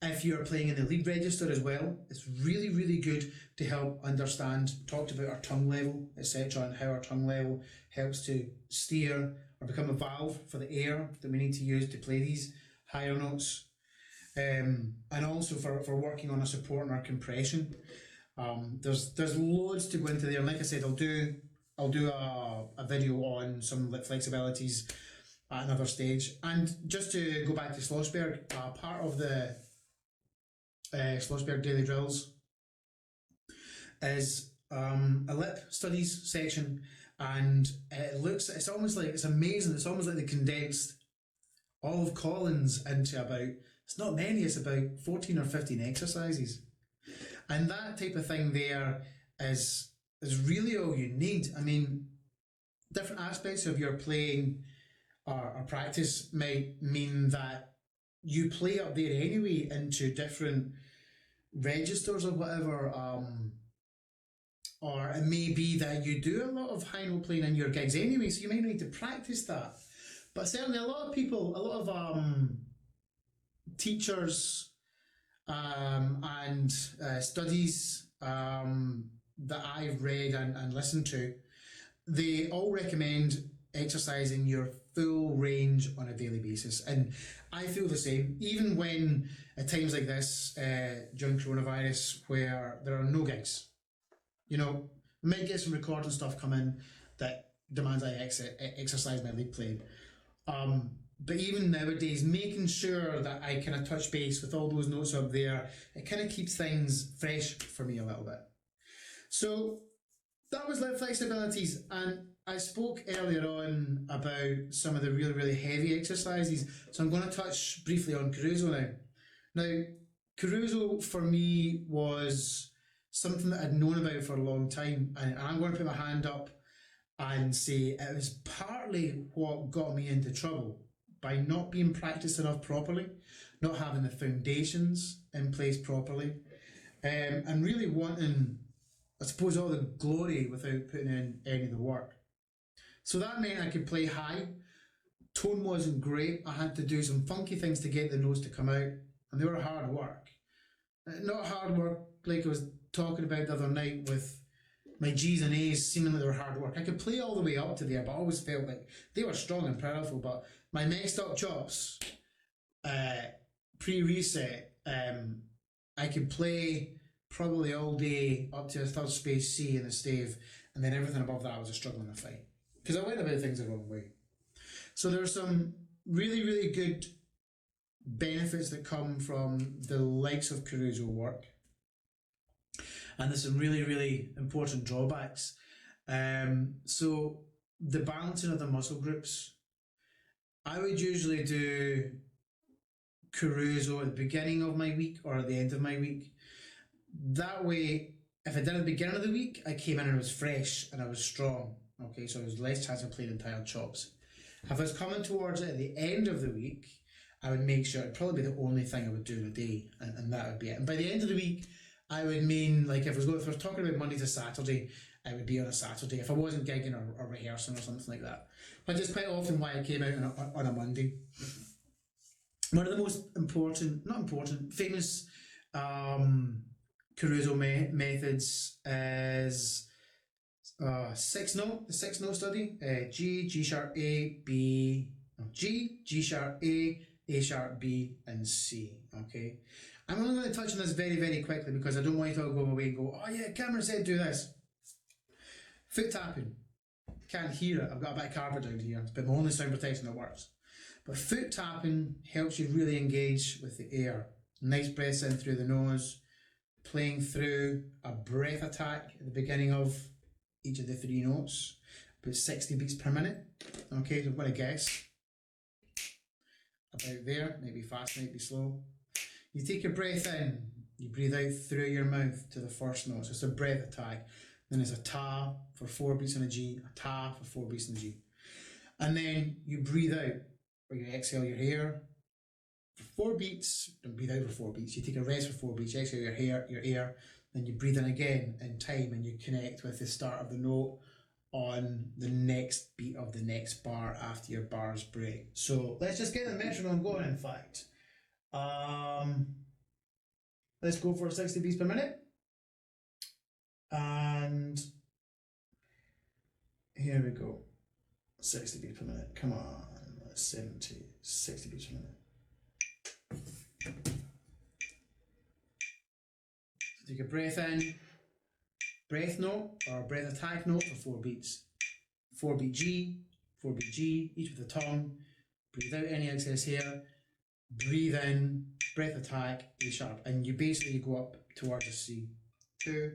If you're playing in the lead register as well, it's really good to help understand, talked about our tongue level, etc., and how our tongue level helps to steer or become a valve for the air that we need to use to play these higher notes. And also for working on our support and our compression. There's loads to go into there. And like I said, I'll do a video on some lip flexibilities at another stage. And just to go back to Schlossberg, part of the Schlossberg daily drills is a lip studies section, and it's almost like, it's amazing, it's almost like they condensed all of Collins into about, it's not many, it's about 14 or 15 exercises. And that type of thing there is really all you need. I mean, different aspects of your playing or practice might mean that you play up there anyway into different registers or whatever, or it may be that you do a lot of high note playing in your gigs anyway, so you might need to practice that. But certainly a lot of people, a lot of teachers and studies that I've read and listened to, they all recommend exercising your full range on a daily basis. And I feel the same, even when at times like this, during coronavirus, where there are no gigs. You know, we might get some recording stuff come in that demands I exercise my league playing. But even nowadays, making sure that I kind of touch base with all those notes up there, it kind of keeps things fresh for me a little bit. So that was leg flexibilities, and I spoke earlier on about some of the really, really heavy exercises. So I'm going to touch briefly on Caruso now. Now, Caruso for me was something that I'd known about for a long time, and I'm going to put my hand up and say it was partly what got me into trouble by not being practiced enough properly, not having the foundations in place properly, and really wanting, I suppose, all the glory without putting in any of the work. So that meant I could play high. Tone wasn't great. I had to do some funky things to get the notes to come out, and they were hard work. Not hard work like I was talking about the other night with my G's and A's seeming like they were hard work. I could play all the way up to there, but I always felt like they were strong and powerful. But my messed up chops, pre-reset, I could play probably all day up to a third space C in the stave, and then everything above that was a struggle in a fight. Because I went about things the wrong way. So there's some really, really good benefits that come from the likes of Caruso work. And there's some really, really important drawbacks. So the balancing of the muscle groups. I would usually do Caruso at the beginning of my week or at the end of my week. That way, if I did at the beginning of the week, I came in and I was fresh and I was strong. Okay, so there was less chance of playing entire chops. If I was coming towards it at the end of the week, I would make sure it'd probably be the only thing I would do in a day, and that would be it. And by the end of the week, I would mean, like, if I was talking about Monday to Saturday, I would be on a Saturday. If I wasn't gigging or rehearsing or something like that, which is quite often why I came out on a Monday. One of the most famous Caruso methods is the 6-note study. G sharp, A, B, G sharp, A sharp, B, and C. Okay, I'm only going to touch on this very, very quickly because I don't want you to all go away and go, oh yeah, Cameron said do this. Foot tapping. Can't hear it. I've got a bit of carpet down here, but my only sound protection that works. But foot tapping helps you really engage with the air. Nice breaths in through the nose, playing through a breath attack at the beginning of each of the 3 notes, about 60 beats per minute. Okay, so I'm going to guess about there, maybe fast, maybe slow. You take a breath in, you breathe out through your mouth to the first note, so it's a breath attack. Then there's a ta for 4 beats on a G, a ta for 4 beats on a G. And then you breathe out, or you exhale your hair for 4 beats, don't breathe out for 4 beats. You take a rest for 4 beats, you exhale your air, then you breathe in again in time and you connect with the start of the note on the next beat of the next bar after your bars break. So let's just get the metronome going, in fact. Let's go for 60 beats per minute. And here we go. 60 beats per minute. Come on. 60 beats per minute. So take a breath in, breath note or breath attack note for 4 beats. 4 beat G, 4 beat G, each with the tongue. Breathe out any excess here. Breathe in, breath attack, A sharp. And you basically go up towards a C. 2.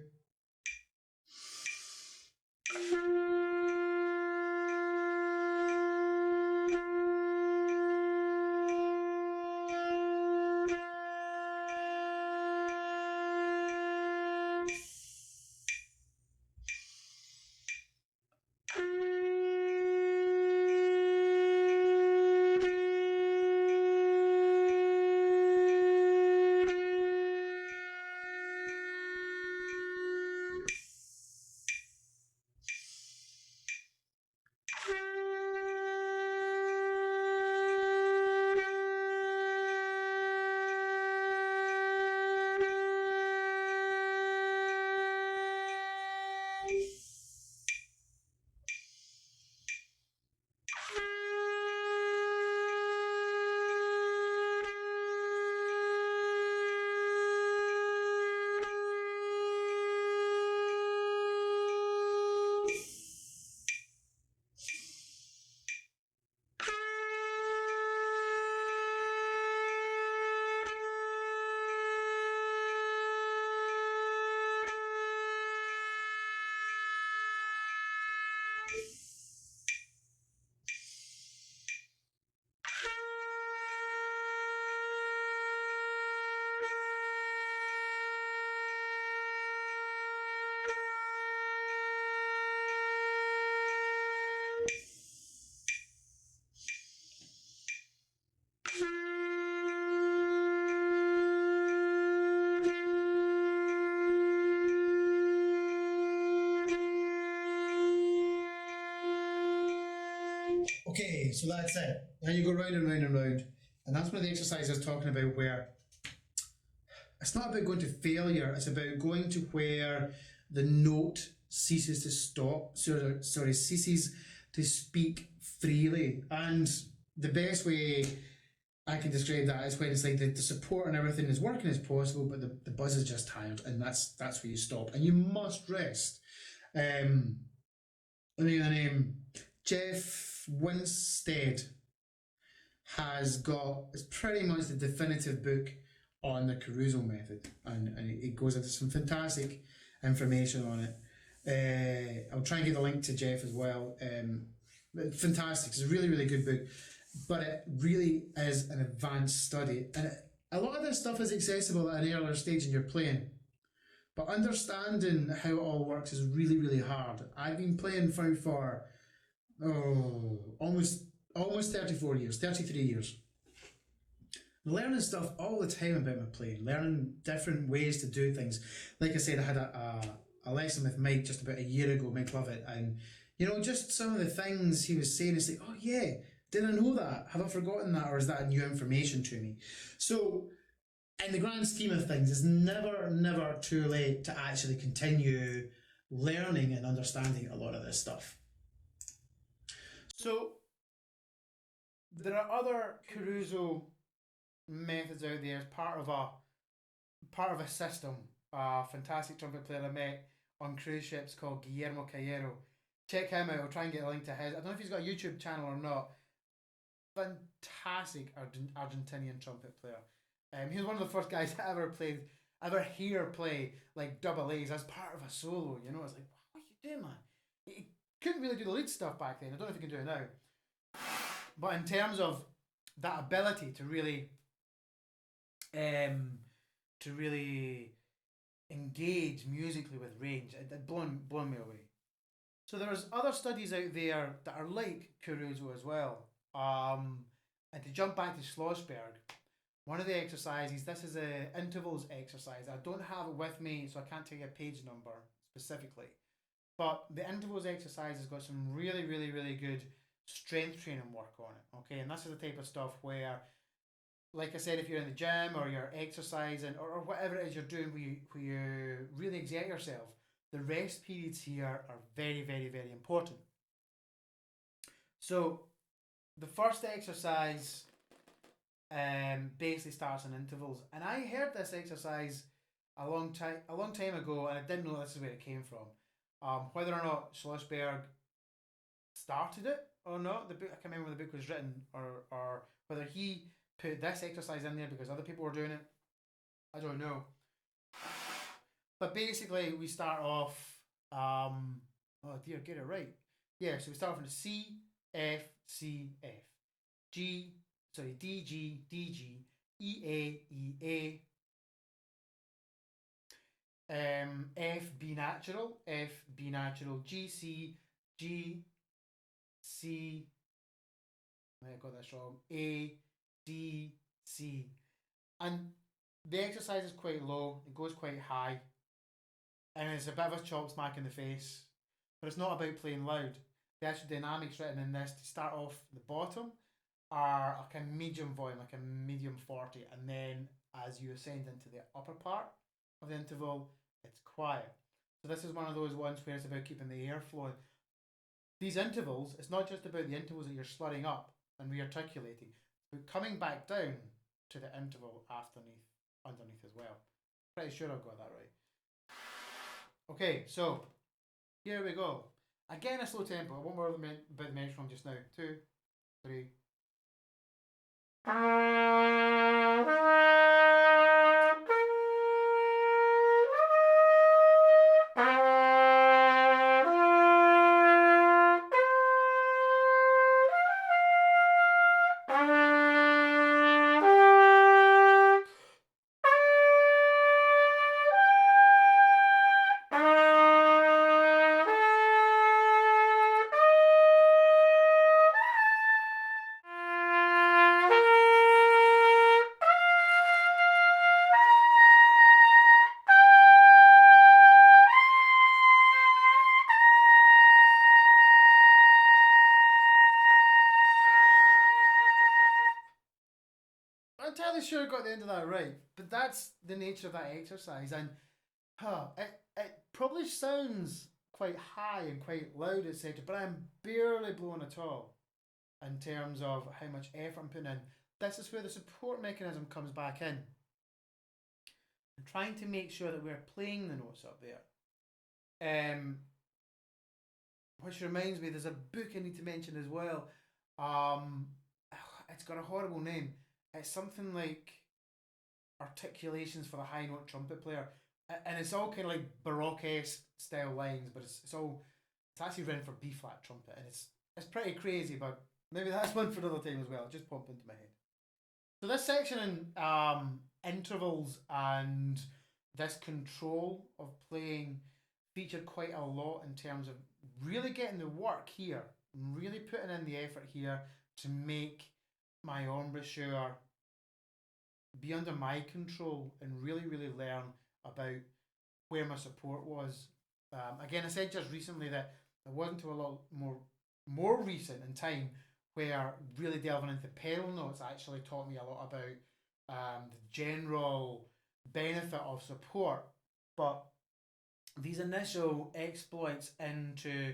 Okay, so that's it. And you go round and round and round. And that's one of the exercises I was talking about where it's not about going to failure, it's about going to where the note ceases to stop, sorry, ceases to speak freely. And the best way I can describe that is when it's like the support and everything is working as possible, but the buzz is just tired, and that's where you stop. And you must rest. I mean, Jeff Winstead has got, it's pretty much the definitive book on the carousel method, and it goes into some fantastic information on it. I'll try and get the link to Jeff as well. Fantastic, it's a really, really good book, but it really is an advanced study, and a lot of this stuff is accessible at an earlier stage in your playing, but understanding how it all works is really, really hard. I've been playing for almost 34 years, 33 years. Learning stuff all the time about my playing, learning different ways to do things. Like I said, I had a lesson with Mike just about a year ago, Mike Lovett, and just some of the things he was saying, it's like, oh yeah, did I know that? Have I forgotten that? Or is that new information to me? So, in the grand scheme of things, it's never too late to actually continue learning and understanding a lot of this stuff. So, there are other carousel methods out there as part of a system. A fantastic trumpet player I met on cruise ships called Guillermo Cayero. Check him out. I'll try and get a link to his. I don't know if he's got a YouTube channel or not. Fantastic Argentinian trumpet player. He was one of the first guys I ever hear play like double A's as part of a solo. I was like, what are you doing, man? He couldn't really do the lead stuff back then. I don't know if he can do it now. But in terms of that ability to really engage musically with range, it blown me away. So there's other studies out there that are like carousel as well. And to jump back to Schlossberg, one of the exercises, this is a intervals exercise. I don't have it with me, so I can't tell you a page number specifically. But the intervals exercise has got some really, really, really good strength training work on it. Okay, and this is the type of stuff where, like I said, if you're in the gym or you're exercising or whatever it is you're doing where you really exert yourself, the rest periods here are very, very, very important. So the first exercise basically starts in intervals, and I heard this exercise a long time ago, and I didn't know this is where it came from. Whether or not Schlossberg started it or not, the book, I can't remember when the book was written, or whether he put this exercise in there because other people were doing it. I don't know. But basically, we start off. Oh dear, get it right. Yeah, so we start from the C, F, C, F, G, sorry, D, G, D, G, E, A, E, A. F, B natural, F, B natural, G, C, G, C. I got this wrong. A, D, C. And the exercise is quite low, it goes quite high, and it's a bit of a chop smack in the face, but it's not about playing loud. The actual dynamics written in this to start off the bottom are like a medium volume, like a medium 40, and then as you ascend into the upper part of the interval, it's quiet. So this is one of those ones where it's about keeping the air flowing. These intervals, it's not just about the intervals that you're slurring up and re-articulating, but coming back down to the interval underneath as well. Pretty sure I've got that right. Okay, so here we go. Again, a slow tempo. I won't worry about the metronome just now. 2, 3. sure I got the end of that right, but that's the nature of that exercise, and it probably sounds quite high and quite loud, etc. But I'm barely blown at all in terms of how much effort I'm putting in. This is where the support mechanism comes back in. I'm trying to make sure that we're playing the notes up there. Which reminds me, there's a book I need to mention as well. Um, it's got a horrible name. It's something like Articulations for the High Note Trumpet Player, and it's all kind of like Baroque style lines, but it's actually written for B flat trumpet, and it's pretty crazy. But maybe that's one for another time as well. It just popped into my head. So this section in intervals and this control of playing featured quite a lot in terms of really getting the work here, really putting in the effort here to make my embouchure be under my control and really, really learn about where my support was. Again, I said just recently that it wasn't until a lot more recent in time where really delving into pedal notes actually taught me a lot about the general benefit of support. But these initial exploits into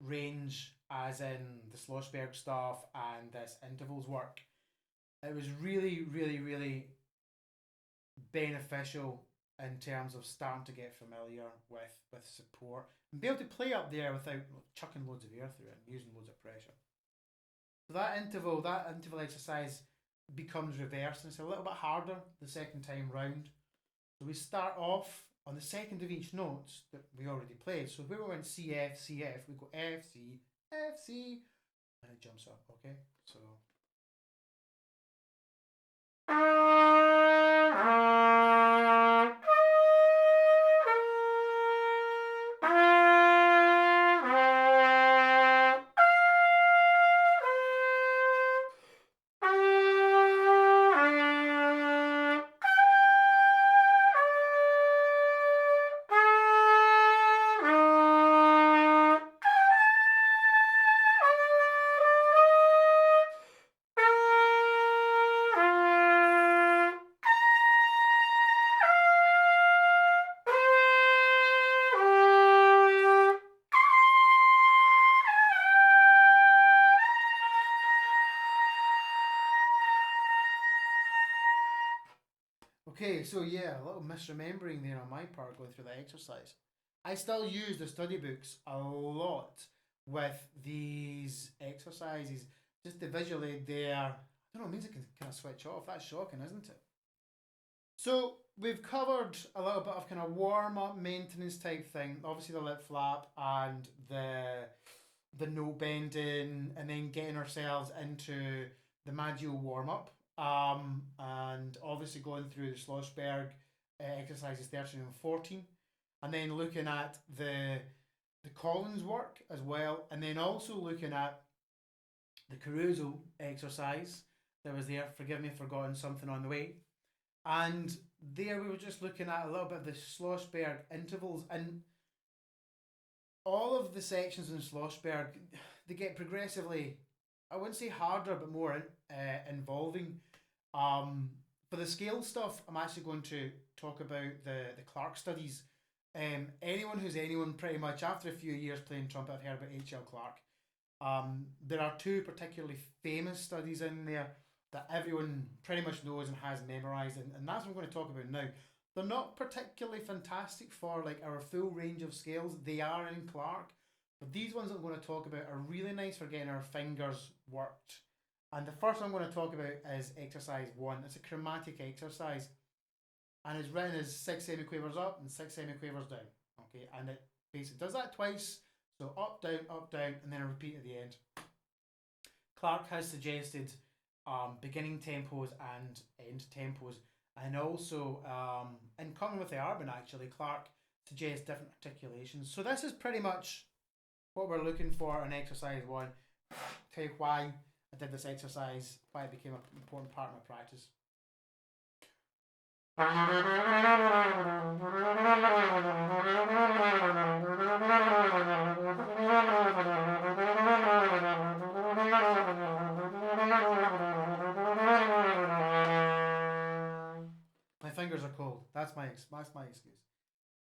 range, as in the Schlossberg stuff and this intervals work, it was really, really, really beneficial in terms of starting to get familiar with support and be able to play up there without chucking loads of air through it and using loads of pressure. So that interval exercise becomes reversed and it's a little bit harder the second time round. So we start off on the second of each notes that we already played. So where we went C, F, C, F, we go F, C, F, C, and it jumps up, okay? So okay, so yeah, a little misremembering there on my part going through the exercise. I still use the study books a lot with these exercises just to visually there. I don't know, it means it can kind of switch off. That's shocking, isn't it? So we've covered a little bit of kind of warm up maintenance type thing. Obviously the lip flap and the note bending, and then getting ourselves into the Maggio warm up. And obviously going through the Schlossberg exercises 13 and 14, and then looking at the Collins work as well, and then also looking at the Caruso exercise that was there. Forgive me, I've forgotten something on the way. And there we were just looking at a little bit of the Schlossberg intervals, and all of the sections in Schlossberg, they get progressively, I wouldn't say harder, but more involving. For the scale stuff, I'm actually going to talk about the Clark studies. Anyone who's anyone, pretty much, after a few years playing trumpet, I've heard about H.L. Clark. There are two particularly famous studies in there that everyone pretty much knows and has memorized, and that's what I'm going to talk about now. They're not particularly fantastic for like our full range of scales. They are in Clark, but these ones I'm going to talk about are really nice for getting our fingers worked. And the first one I'm going to talk about is exercise 1. It's a chromatic exercise, and it's written as 6 semiquavers up and 6 semiquavers down. Okay, and it basically does that twice. So up, down, and then a repeat at the end. Clark has suggested beginning tempos and end tempos, and also in common with the Arbin, actually, Clark suggests different articulations. So this is pretty much what we're looking for in exercise 1. Tell you why I did this exercise, why it became an important part of my practice. fingers are cold. That's my excuse.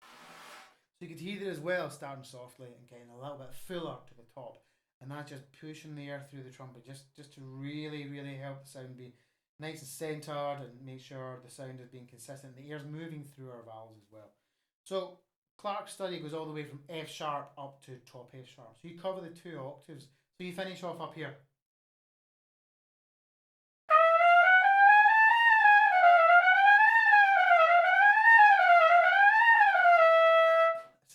So you could hear it as well, starting softly and getting a little bit fuller to the top, and that's just pushing the air through the trumpet, just to really help the sound be nice and centered and make sure the sound is being consistent. The air's moving through our valves as well. So Clark's study goes all the way from F sharp up to top F sharp. So you cover the two octaves. So you finish off up here.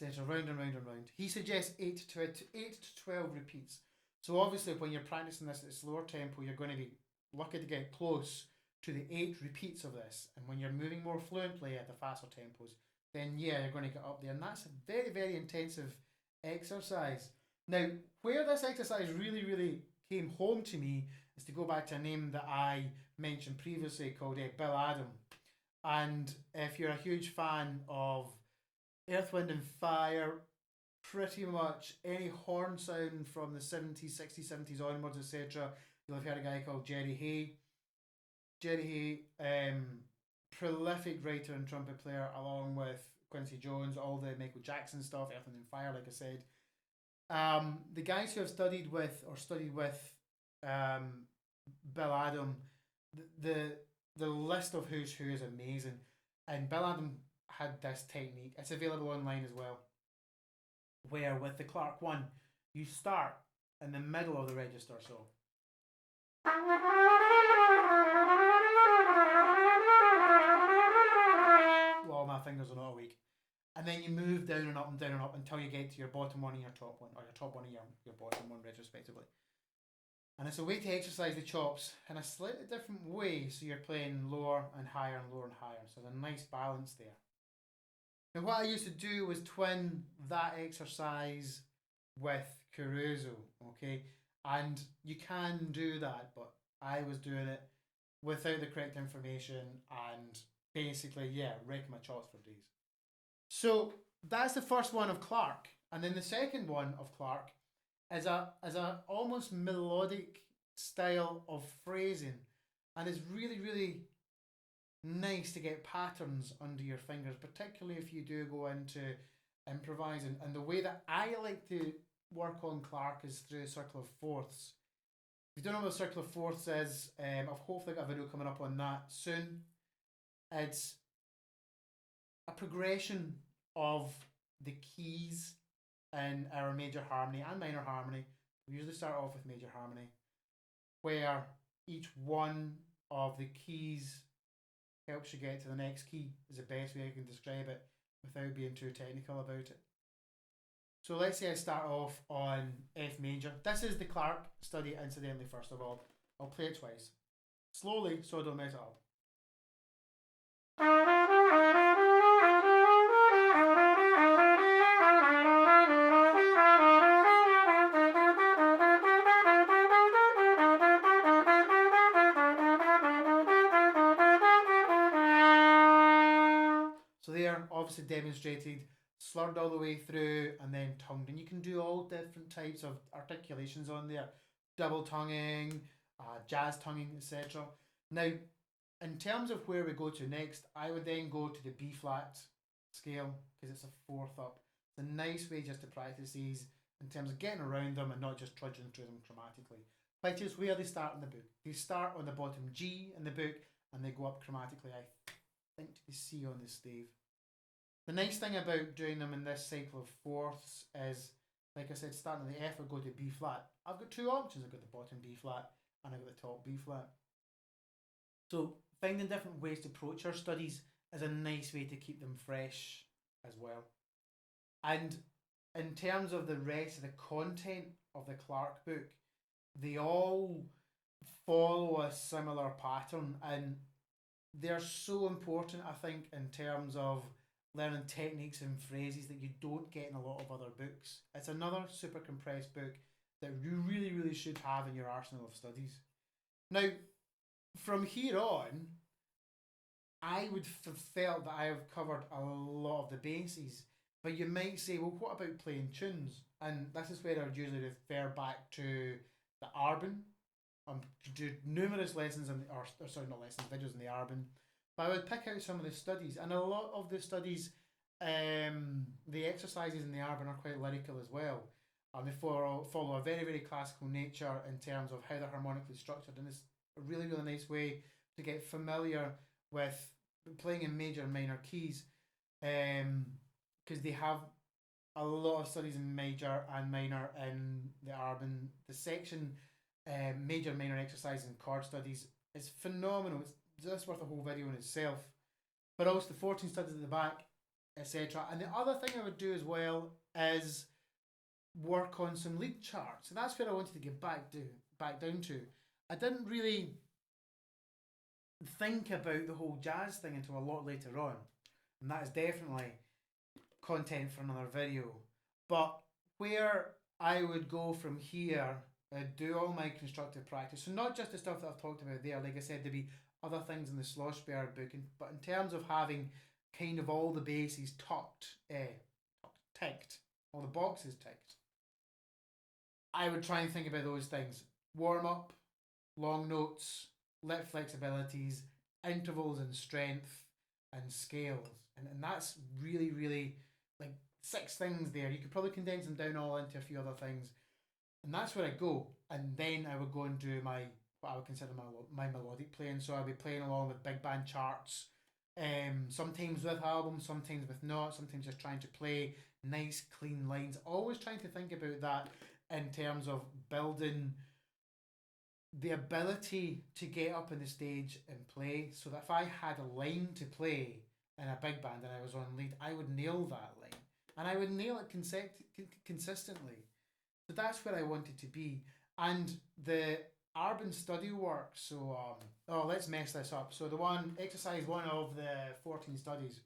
Etc. Round and round and round. He suggests 8 to 12 repeats. So obviously, when you're practicing this at a slower tempo, you're going to be lucky to get close to the 8 repeats of this. And when you're moving more fluently at the faster tempos, then yeah, you're going to get up there. And that's a very intensive exercise. Now, where this exercise really came home to me is to go back to a name that I mentioned previously called Bill Adam. And if you're a huge fan of Earth, Wind and Fire, pretty much any horn sound from the 70s, 60s, 70s onwards, etc. You'll have heard a guy called Jerry Hay. Jerry Hay, prolific writer and trumpet player, along with Quincy Jones, all the Michael Jackson stuff, Earth, Wind and Fire, like I said. The guys who have studied with Bill Adam, the list of who's who is amazing. And Bill Adam had this technique. It's available online as well. Where with the Clark 1, you start in the middle of the register, so well, my fingers are not awake. And then you move down and up and down and up until you get to your bottom one and your top one, or your top one and your bottom one, retrospectively. And it's a way to exercise the chops in a slightly different way, so you're playing lower and higher and lower and higher. So there's a nice balance there. And what I used to do was twin that exercise with Caruso, okay? And you can do that, but I was doing it without the correct information and basically, yeah, wrecking my chops for days. So that's the first one of Clark. And then the second one of Clark is a almost melodic style of phrasing. And it's really nice to get patterns under your fingers, particularly if you do go into improvising. And the way that I like to work on Clark is through a circle of fourths. If you don't know what a circle of fourths is, I've hopefully got a video coming up on that soon. It's a progression of the keys in our major harmony and minor harmony. We usually start off with major harmony, where each one of the keys helps you get to the next key, is the best way I can describe it without being too technical about it. So let's say I start off on F major. This is the Clark study, incidentally, first of all. I'll play it twice. Slowly, so I don't mess it up. So there, obviously demonstrated, slurred all the way through and then tongued. And you can do all different types of articulations on there. Double tonguing, jazz tonguing, etc. Now, in terms of where we go to next, I would then go to the B flat scale because it's a fourth up. It's a nice way just to practice these in terms of getting around them and not just trudging through them chromatically. Which is where they start in the book. They start on the bottom G in the book and they go up chromatically, I think, to the C on the stave. The nice thing about doing them in this cycle of fourths is, like I said, starting at the F, I go to B flat. I've got two options. I've got the bottom B flat and I've got the top B flat. So finding different ways to approach our studies is a nice way to keep them fresh as well. And in terms of the rest of the content of the Clark book, they all follow a similar pattern and they're so important, I think, in terms of learning techniques and phrases that you don't get in a lot of other books. It's another super compressed book that you really should have in your arsenal of studies. Now, from here on, I would have felt that I have covered a lot of the bases, but you might say, well, what about playing tunes? And this is where I would usually refer back to the Arbin. Do numerous lessons, or sorry, not lessons, videos in the Arbin, But I would pick out some of the studies, and a lot of the studies, the exercises in the Arbin are quite lyrical as well. And they follow a very, very classical nature in terms of how they're harmonically structured, and it's a really, really nice way to get familiar with playing in major and minor keys, because they have a lot of studies in major and minor in the Arbin. The section major minor exercise and chord studies is phenomenal. It's just worth a whole video in itself. But also the 14 studies at the back, etc. And the other thing I would do as well is work on some lead charts. And that's where I wanted to get back down to. I didn't really think about the whole jazz thing until a lot later on. And that is definitely content for another video. But where I would go from here, do all my constructive practice. So not just the stuff that I've talked about there. Like I said, there'd be other things in the Sloshberg book, but in terms of having kind of all the bases ticked, all the boxes ticked, I would try and think about those things: warm up, long notes, lip flexibilities, intervals and strength, and scales, and that's really, really like 6 things there. You could probably condense them down all into a few other things, and that's where I go. And then I would go and do my what I would consider my melodic playing. So I'll be playing along with big band charts, sometimes with albums, sometimes with not, sometimes just trying to play nice clean lines. Always trying to think about that in terms of building the ability to get up on the stage and play, so that if I had a line to play in a big band and I was on lead, I would nail that line and I would nail it consistently. So that's where I wanted to be. And the Arbin study work, so let's mess this up. So the one exercise one of the 14 studies.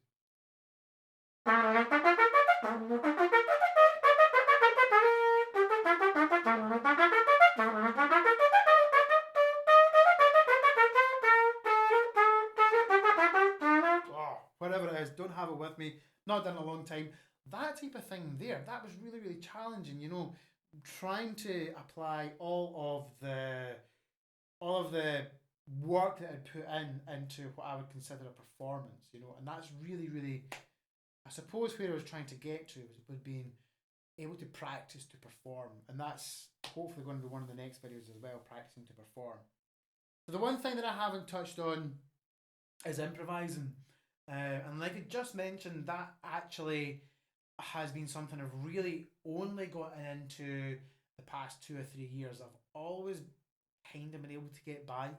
Oh, whatever it is, don't have it with me. Not done in a long time. That type of thing there, that was really, really challenging. Trying to apply all of the work that I'd put into what I would consider a performance. And that's really, really, I suppose, where I was trying to get to was being able to practice to perform, and that's hopefully going to be one of the next videos as well, practicing to perform. So the one thing that I haven't touched on is improvising, and like I just mentioned, that actually has been something I've really only gotten into the past 2 or 3 years. I've always kind of been able to get by,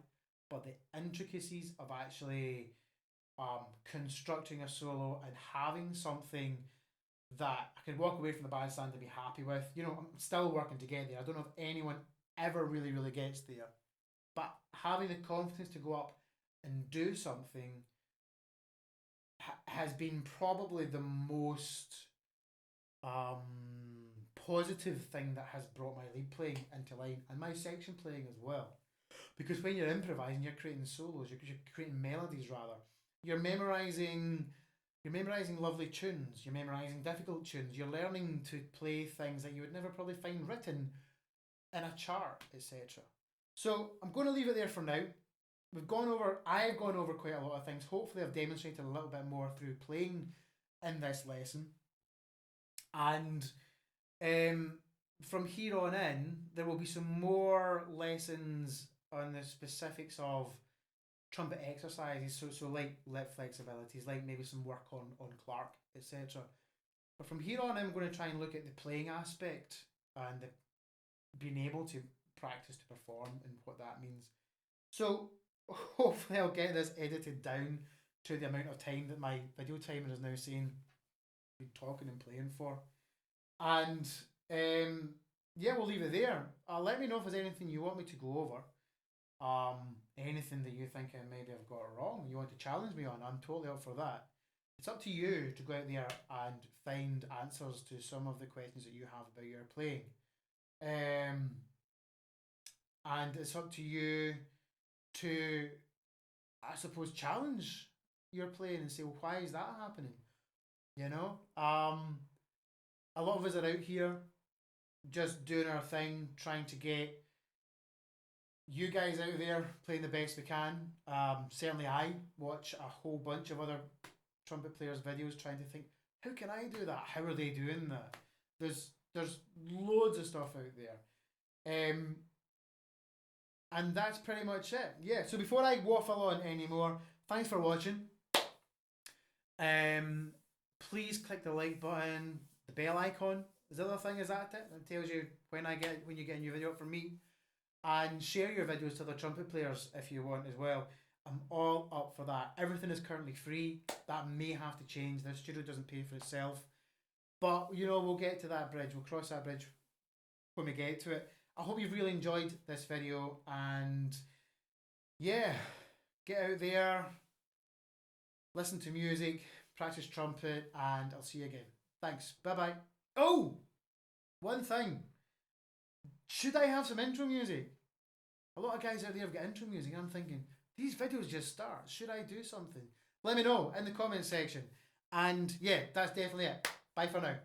but the intricacies of actually constructing a solo and having something that I could walk away from the bandstand and be happy with. I'm still working to get there. I don't know if anyone ever really, really gets there, but having the confidence to go up and do something has been probably the most positive thing that has brought my lead playing into line, and my section playing as well. Because when you're improvising, you're creating solos, you're creating melodies rather. You're memorizing lovely tunes, you're memorizing difficult tunes, you're learning to play things that you would never probably find written in a chart, etc. So I'm going to leave it there for now. I've gone over quite a lot of things. Hopefully I've demonstrated a little bit more through playing in this lesson. And from here on in, there will be some more lessons on the specifics of trumpet exercises, so like lip flexibilities, like maybe some work on Clark, etc. But from here on, I'm going to try and look at the playing aspect and being able to practice to perform and what that means. So hopefully I'll get this edited down to the amount of time that my video timer is now saying I've been talking and playing for. And yeah, we'll leave it there. Let me know if there's anything you want me to go over. Anything that you think I maybe have got wrong, you want to challenge me on, I'm totally up for that. It's up to you to go out there and find answers to some of the questions that you have about your playing. And it's up to you to, I suppose, challenge your playing and say, well, why is that happening? A lot of us are out here just doing our thing, trying to get you guys out there playing the best we can. Certainly, I watch a whole bunch of other trumpet players' videos trying to think, how can I do that? How are they doing that? There's loads of stuff out there. And that's pretty much it. Yeah. So before I waffle on anymore, thanks for watching. Please click the like button, the bell icon. Is the other thing, is that it? It tells you when you get a new video up from me. And share your videos to the trumpet players if you want as well. I'm all up for that. Everything is currently free. That may have to change. The studio doesn't pay for itself. But we'll get to that bridge. We'll cross that bridge when we get to it. I hope you've really enjoyed this video, and yeah, get out there, listen to music, practice trumpet, and I'll see you again. Thanks. Bye bye. Oh, one thing. Should I have some intro music? A lot of guys out there have got intro music, and I'm thinking, these videos just start. Should I do something? Let me know in the comment section. And yeah, that's definitely it. Bye for now.